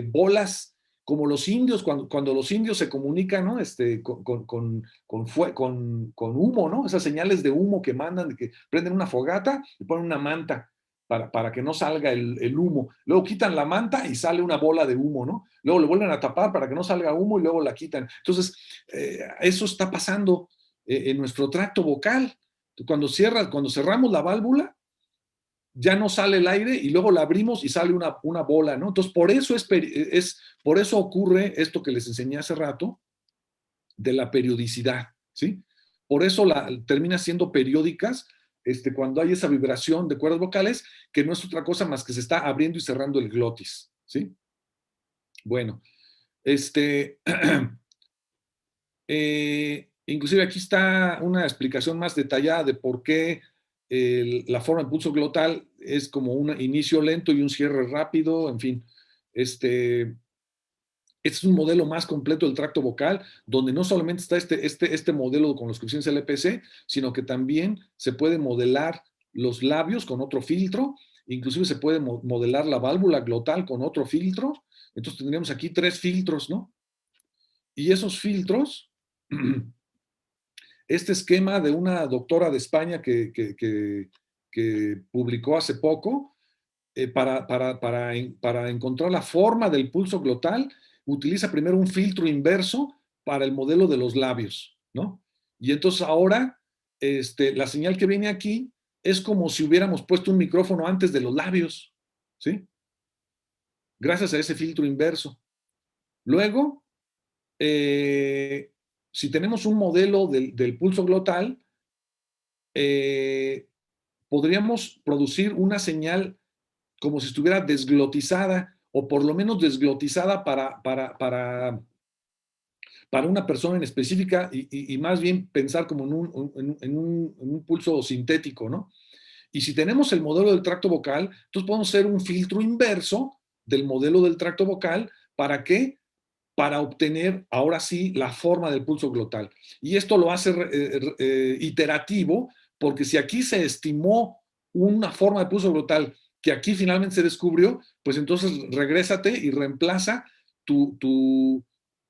S2: bolas, como los indios, cuando los indios se comunican, ¿no? Con humo, ¿no? Esas señales de humo que mandan, de que prenden una fogata y ponen una manta para que no salga el humo. Luego quitan la manta y sale una bola de humo, ¿no? Luego le vuelven a tapar para que no salga humo y luego la quitan. Entonces, eso está pasando en nuestro tracto vocal. Cuando cerramos la válvula, ya no sale el aire y luego la abrimos y sale una bola, ¿no? Entonces, por eso ocurre esto que les enseñé hace rato de la periodicidad, ¿sí? Por eso termina siendo periódicas cuando hay esa vibración de cuerdas vocales, que no es otra cosa más que se está abriendo y cerrando el glotis, ¿sí? Bueno, inclusive aquí está una explicación más detallada de por qué la forma de pulso glotal es como un inicio lento y un cierre rápido, en fin. Este es un modelo más completo del tracto vocal, donde no solamente está este modelo con los coeficientes LPC, sino que también se puede modelar los labios con otro filtro, inclusive se puede modelar la válvula glotal con otro filtro. Entonces tendríamos aquí 3 filtros, ¿no? Y esos filtros, este esquema de una doctora de España que publicó hace poco, para encontrar la forma del pulso glotal, utiliza primero un filtro inverso para el modelo de los labios, ¿no? Y entonces ahora la señal que viene aquí es como si hubiéramos puesto un micrófono antes de los labios, ¿sí? Gracias a ese filtro inverso. Luego, si tenemos un modelo del pulso glotal, podríamos producir una señal como si estuviera desglotizada, o por lo menos desglotizada para una persona en específica, y más bien pensar como en un pulso sintético, ¿no? Y si tenemos el modelo del tracto vocal, entonces podemos hacer un filtro inverso del modelo del tracto vocal. ¿Para qué? Para obtener ahora sí la forma del pulso glotal. Y esto lo hace iterativo, porque si aquí se estimó una forma de pulso glotal que aquí finalmente se descubrió, pues entonces regrésate y reemplaza tu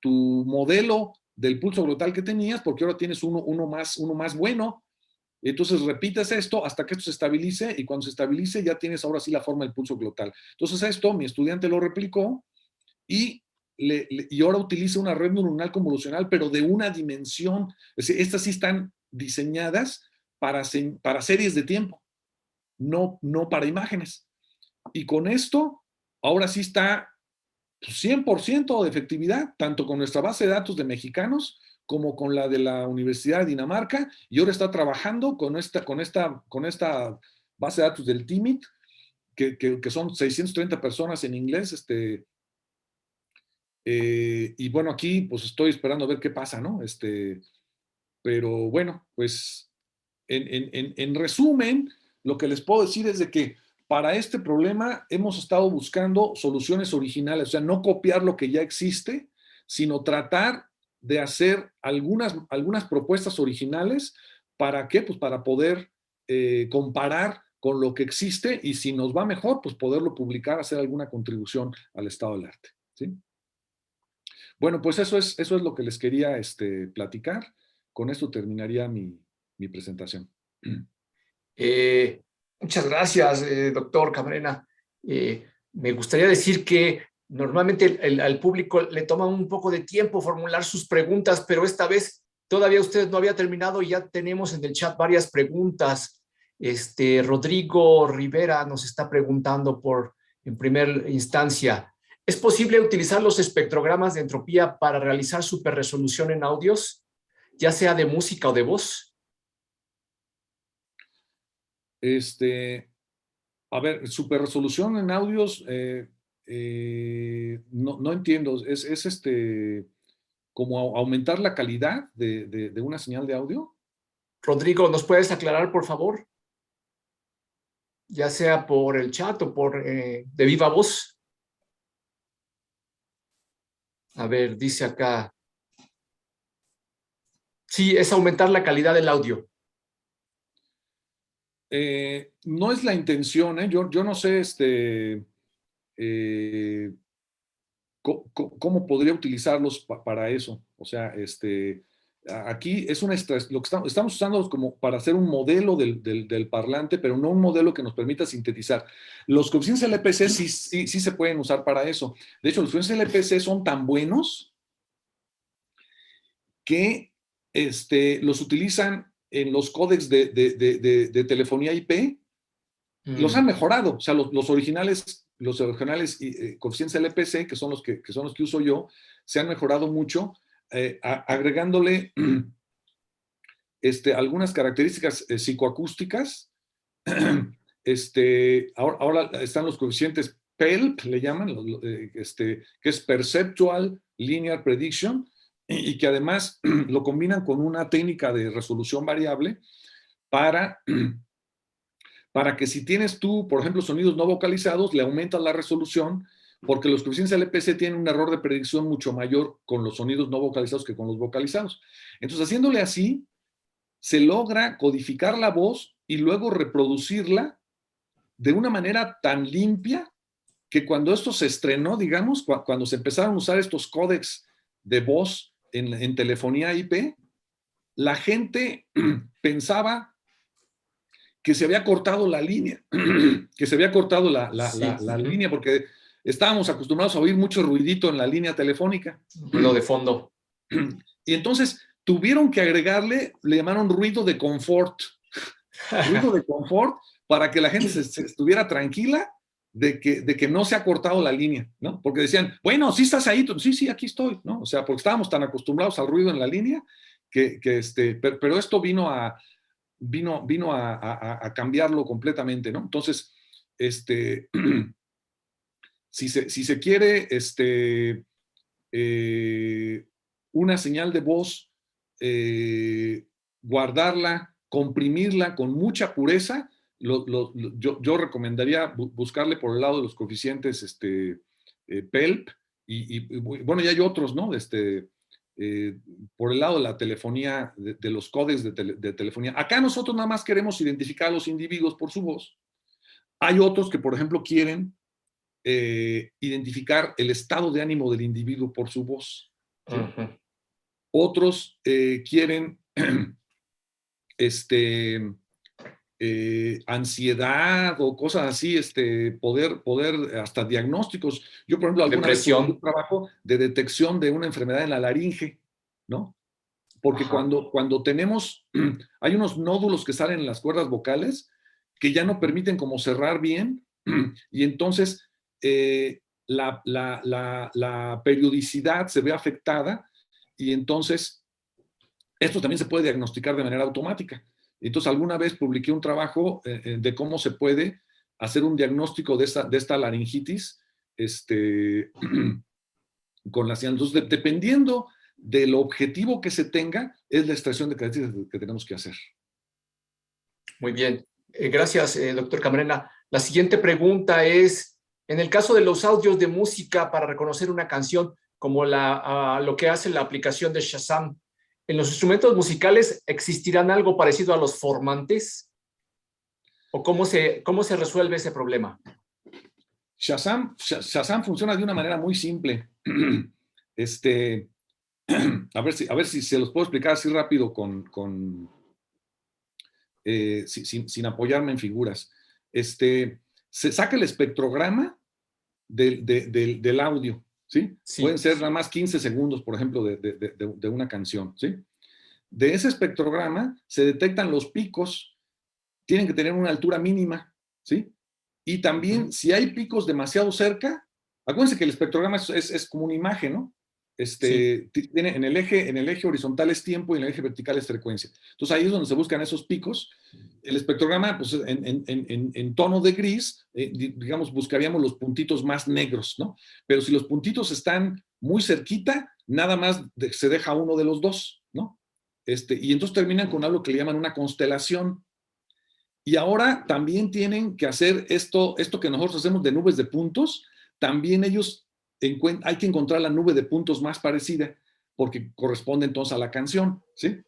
S2: modelo del pulso glotal que tenías, porque ahora tienes uno más bueno. Entonces repites esto hasta que esto se estabilice, y cuando se estabilice ya tienes ahora sí la forma del pulso glotal. Entonces esto mi estudiante lo replicó, y, y ahora utiliza una red neuronal convolucional, pero de una dimensión. Es decir, estas sí están diseñadas para series de tiempo, no para imágenes. Y con esto, ahora sí está 100% de efectividad, tanto con nuestra base de datos de mexicanos como con la de la Universidad de Dinamarca, y ahora está trabajando con esta base de datos del TIMIT, que son 630 personas en inglés. Y bueno, aquí pues estoy esperando a ver qué pasa, ¿no? Pero bueno, pues en resumen, lo que les puedo decir es de que para este problema hemos estado buscando soluciones originales, o sea, no copiar lo que ya existe, sino tratar de hacer algunas propuestas originales. ¿Para qué? Pues para poder comparar con lo que existe, y si nos va mejor, pues poderlo publicar, hacer alguna contribución al estado del arte, ¿sí? Bueno, pues eso es lo que les quería platicar. Con esto terminaría mi presentación.
S1: Eh, Muchas gracias, doctor Camarena. Me gustaría decir que normalmente al público le toma un poco de tiempo formular sus preguntas, pero esta vez todavía usted no había terminado y ya tenemos en el chat varias preguntas. Rodrigo Rivera nos está preguntando en primera instancia, ¿es posible utilizar los espectrogramas de entropía para realizar superresolución en audios, ya sea de música o de voz?
S2: Este, a ver, super resolución en audios, no entiendo. ¿Es como aumentar la calidad de una señal de audio?
S1: Rodrigo, ¿nos puedes aclarar, por favor? Ya sea por el chat o de viva voz. A ver, dice acá. Sí, es aumentar la calidad del audio.
S2: No es la intención, ¿eh? Yo no sé eh, cómo podría utilizarlos para eso. O sea, aquí es lo que estamos usando como para hacer un modelo del parlante, pero no un modelo que nos permita sintetizar. Los coeficientes LPC sí se pueden usar para eso. De hecho, los coeficientes LPC son tan buenos que los utilizan en los códecs de telefonía IP. Los han mejorado. O sea, los originales coeficientes LPC, que son los que uso yo, se han mejorado mucho, agregándole algunas características psicoacústicas. Ahora están los coeficientes PELP, le llaman, que es Perceptual Linear Prediction, y que además lo combinan con una técnica de resolución variable para que si tienes tú, por ejemplo, sonidos no vocalizados, le aumentas la resolución, porque los coeficientes LPC tienen un error de predicción mucho mayor con los sonidos no vocalizados que con los vocalizados. Entonces, haciéndole así, se logra codificar la voz y luego reproducirla de una manera tan limpia que cuando esto se estrenó, digamos, cuando se empezaron a usar estos códecs de voz en telefonía IP, la gente pensaba que se había cortado la línea, que se había cortado la
S1: Sí.
S2: línea, porque estábamos acostumbrados a oír mucho ruidito en la línea telefónica.
S1: Ruido de fondo.
S2: Y entonces tuvieron que agregarle, le llamaron ruido de confort. Ruido de confort para que la gente se estuviera tranquila de que no se ha cortado la línea, ¿no? Porque decían, bueno, sí estás ahí, sí, aquí estoy, ¿no? O sea, porque estábamos tan acostumbrados al ruido en la línea pero esto vino a cambiarlo completamente, ¿no? Entonces, si se quiere, una señal de voz, guardarla, comprimirla con mucha pureza, yo recomendaría buscarle por el lado de los coeficientes PELP, y bueno, ya hay otros, ¿no? Por el lado de la telefonía, de los códecs de telefonía. Acá nosotros nada más queremos identificar a los individuos por su voz. Hay otros que, por ejemplo, quieren identificar el estado de ánimo del individuo por su voz, ¿sí? Otros quieren ansiedad o cosas así, poder hasta diagnósticos. Yo, por ejemplo, alguna vez un trabajo de detección de una enfermedad en la laringe, ¿no? Porque cuando tenemos, hay unos nódulos que salen en las cuerdas vocales que ya no permiten como cerrar bien, y entonces la periodicidad se ve afectada, y entonces esto también se puede diagnosticar de manera automática. Entonces, alguna vez publiqué un trabajo de cómo se puede hacer un diagnóstico de esta laringitis con la señal. Entonces, dependiendo del objetivo que se tenga, es la extracción de características que tenemos que hacer.
S1: Muy bien. Gracias, doctor Camarena. La siguiente pregunta es, en el caso de los audios de música para reconocer una canción, como lo que hace la aplicación de Shazam, ¿en los instrumentos musicales existirán algo parecido a los formantes? ¿O cómo se resuelve ese problema?
S2: Shazam funciona de una manera muy simple. A ver si se los puedo explicar así rápido sin apoyarme en figuras. Se saca el espectrograma del audio, ¿sí?
S1: Sí.
S2: Pueden ser nada más 15 segundos, por ejemplo, de una canción, ¿sí? De ese espectrograma se detectan los picos, tienen que tener una altura mínima, ¿sí? Y también, si hay picos demasiado cerca, acuérdense que el espectrograma es como una imagen, ¿no? Tiene en el eje horizontal es tiempo y en el eje vertical es frecuencia. Entonces ahí es donde se buscan esos picos. El espectrograma, pues en tono de gris, digamos, buscaríamos los puntitos más negros, ¿no? Pero si los puntitos están muy cerquita, nada más se deja uno de los dos, ¿no? Y entonces terminan con algo que le llaman una constelación. Y ahora también tienen que hacer esto que nosotros hacemos de nubes de puntos, también ellos hay que encontrar la nube de puntos más parecida, porque corresponde entonces a la canción, ¿sí?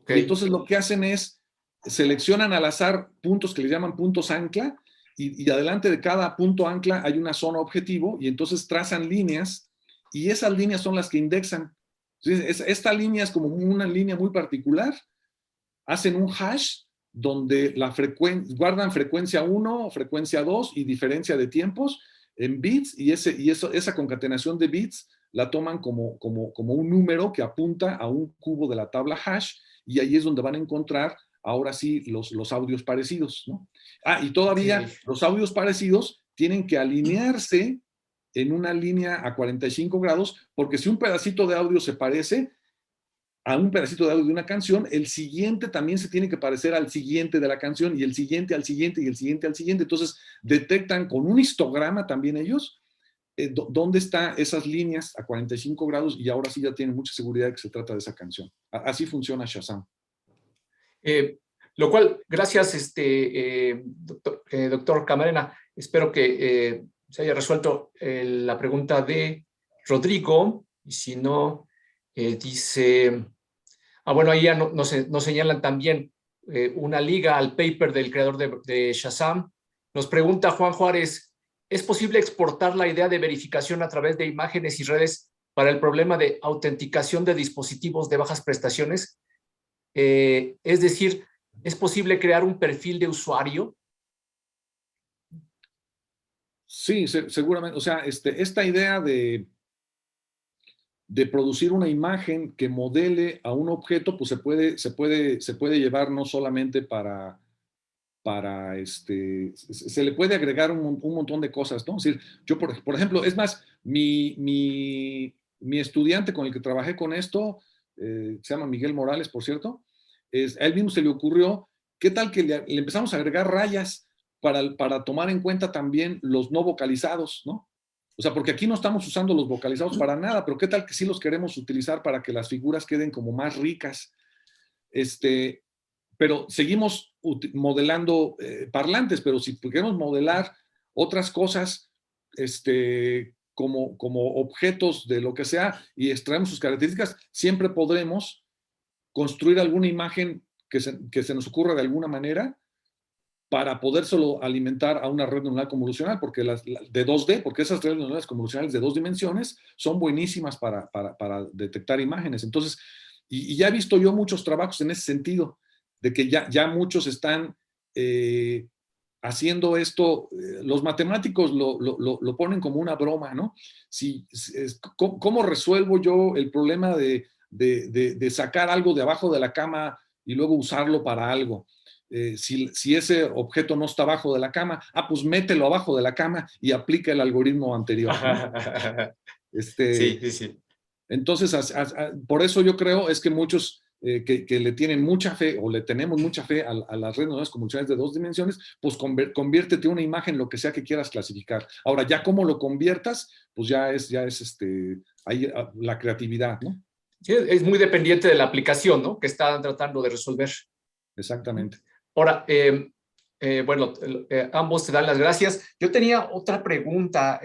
S2: Okay. Y entonces lo que hacen es, seleccionan al azar puntos que les llaman puntos ancla, y adelante de cada punto ancla hay una zona objetivo, y entonces trazan líneas, y esas líneas son las que indexan. Entonces, esta línea es como una línea muy particular, hacen un hash, donde guardan frecuencia 1, frecuencia 2 y diferencia de tiempos en bits, y esa concatenación de bits la toman como un número que apunta a un cubo de la tabla hash, y ahí es donde van a encontrar ahora sí los audios parecidos, ¿no? Y todavía los audios parecidos tienen que alinearse en una línea a 45 grados, porque si un pedacito de audio se parece a un pedacito de audio de una canción, el siguiente también se tiene que parecer al siguiente de la canción, y el siguiente al siguiente, y el siguiente al siguiente. Entonces detectan con un histograma también ellos dónde están esas líneas a 45 grados, y ahora sí ya tienen mucha seguridad de que se trata de esa canción. Así funciona Shazam.
S1: Lo cual, gracias, doctor Camarena. Espero que se haya resuelto la pregunta de Rodrigo, y si no, dice... bueno, ahí ya nos señalan también una liga al paper del creador de Shazam. Nos pregunta Juan Juárez, ¿es posible exportar la idea de verificación a través de imágenes y redes para el problema de autenticación de dispositivos de bajas prestaciones? Es decir, ¿es posible crear un perfil de usuario?
S2: Sí, seguramente. O sea, esta idea de producir una imagen que modele a un objeto, pues se puede llevar no solamente se le puede agregar un montón de cosas, ¿no? Es decir, yo, por ejemplo, es más, mi estudiante con el que trabajé con esto, se llama Miguel Morales, por cierto, a él mismo se le ocurrió, ¿qué tal que le empezamos a agregar rayas para tomar en cuenta también los no vocalizados, ¿no? O sea, porque aquí no estamos usando los vocalizados para nada, pero ¿qué tal que sí los queremos utilizar para que las figuras queden como más ricas? Este, pero seguimos modelando parlantes, pero si queremos modelar otras cosas, como objetos de lo que sea, y extraemos sus características, siempre podremos construir alguna imagen que se nos ocurra de alguna manera para podérselo alimentar a una red neuronal convolucional, porque de 2D, porque esas redes neuronales convolucionales de 2 dimensiones son buenísimas para detectar imágenes. Entonces, y ya he visto yo muchos trabajos en ese sentido, de que ya muchos están haciendo esto. Los matemáticos lo ponen como una broma, ¿no? ¿Cómo resuelvo yo el problema de sacar algo de abajo de la cama y luego usarlo para algo? Si ese objeto no está abajo de la cama, pues mételo abajo de la cama y aplica el algoritmo anterior, ¿no?
S1: Sí,
S2: Este,
S1: sí, sí.
S2: entonces, por eso yo creo es que muchos que le tienen mucha fe o le tenemos mucha fe a las redes neuronales convolucionales de 2 dimensiones, pues conviértete una imagen, lo que sea que quieras clasificar. Ahora, ya cómo lo conviertas, pues ya es ahí la creatividad, ¿no?
S1: Sí, es muy dependiente de la aplicación, ¿no? Que están tratando de resolver.
S2: Exactamente.
S1: Ahora, bueno, ambos te dan las gracias. Yo tenía otra pregunta.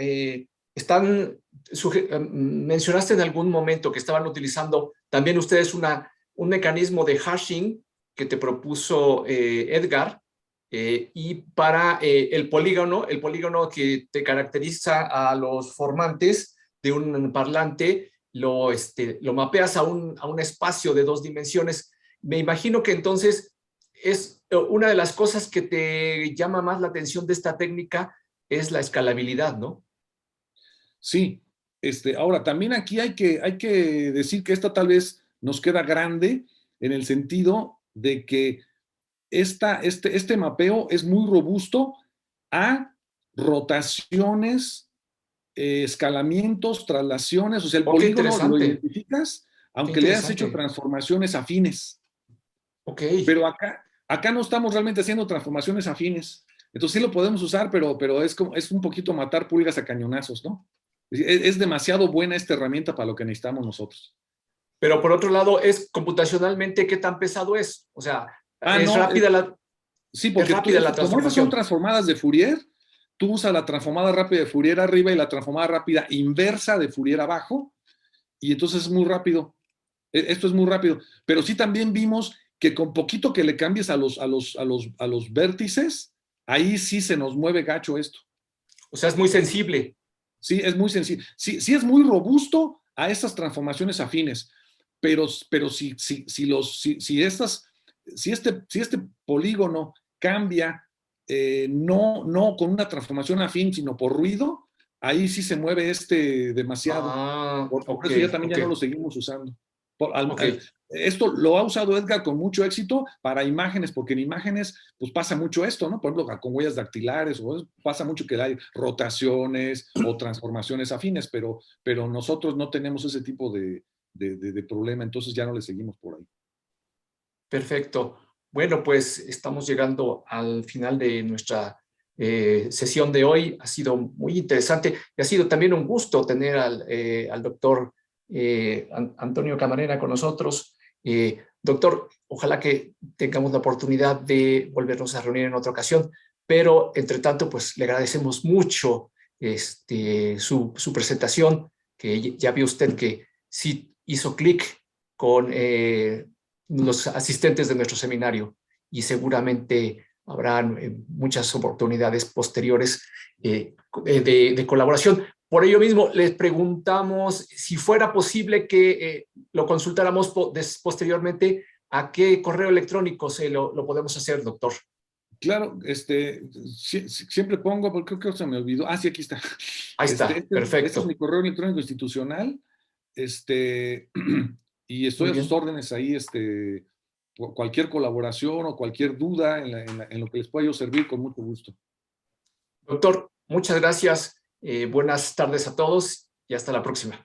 S1: Mencionaste en algún momento que estaban utilizando también ustedes un mecanismo de hashing que te propuso Edgar, y para el polígono que te caracteriza a los formantes de un parlante, lo mapeas a un espacio de 2 dimensiones. Me imagino que entonces es una de las cosas que te llama más la atención de esta técnica es la escalabilidad, ¿no?
S2: Sí, ahora también aquí hay que decir que esta tal vez nos queda grande en el sentido de que este mapeo es muy robusto a rotaciones, escalamientos, traslaciones. O sea, el
S1: Oh, qué
S2: polígono lo
S1: interesante,
S2: identificas
S1: qué
S2: aunque le hayas hecho
S1: interesante.
S2: transformaciones afines.
S1: Ok,
S2: Pero acá no estamos realmente haciendo transformaciones afines. Entonces sí lo podemos usar, pero es un poquito matar pulgas a cañonazos, ¿no? Es demasiado buena esta herramienta para lo que necesitamos nosotros.
S1: pero por otro lado, es computacionalmente qué tan pesado es. O sea, es
S2: No,
S1: rápida la,
S2: sí,
S1: es
S2: porque
S1: rápida la
S2: como esas son
S1: transformación.
S2: transformadas de Fourier, tú usas la transformada rápida de Fourier arriba y la transformada rápida inversa de Fourier abajo, y entonces es muy rápido. Esto es muy rápido. Pero sí también vimos que con poquito que le cambies a los vértices, ahí sí se nos mueve gacho esto.
S1: O sea, es muy sensible.
S2: Sí, es muy sencillo. Sí, sí es muy robusto a estas transformaciones afines, pero si este polígono cambia, no con una transformación afín, sino por ruido, ahí sí se mueve demasiado. Por
S1: Ok,
S2: eso ya también
S1: ok,
S2: ya no lo seguimos usando.
S1: ok.
S2: Esto lo ha usado Edgar con mucho éxito para imágenes, porque en imágenes pues pasa mucho esto, ¿no? Por ejemplo, con huellas dactilares, pasa mucho que hay rotaciones o transformaciones afines, pero nosotros no tenemos ese tipo de problema, entonces ya no le seguimos por ahí.
S1: Perfecto. Bueno, pues estamos llegando al final de nuestra sesión de hoy. Ha sido muy interesante y ha sido también un gusto tener al doctor Antonio Camarena con nosotros. Doctor, ojalá que tengamos la oportunidad de volvernos a reunir en otra ocasión, pero entre tanto, pues le agradecemos mucho su presentación, que ya vio usted que sí hizo clic con los asistentes de nuestro seminario, y seguramente habrán muchas oportunidades posteriores de colaboración. Por ello mismo, les preguntamos si fuera posible que lo consultáramos posteriormente, a qué correo electrónico lo podemos hacer, doctor.
S2: Claro, siempre pongo, porque creo que se me olvidó. Sí, aquí está.
S1: Ahí está,
S2: Este es mi
S1: perfecto.
S2: correo electrónico institucional. Y estoy
S1: Muy
S2: a sus
S1: bien.
S2: órdenes ahí, cualquier colaboración o cualquier duda en lo que les pueda yo servir, con mucho gusto.
S1: Doctor, muchas gracias. Buenas tardes a todos y hasta la próxima.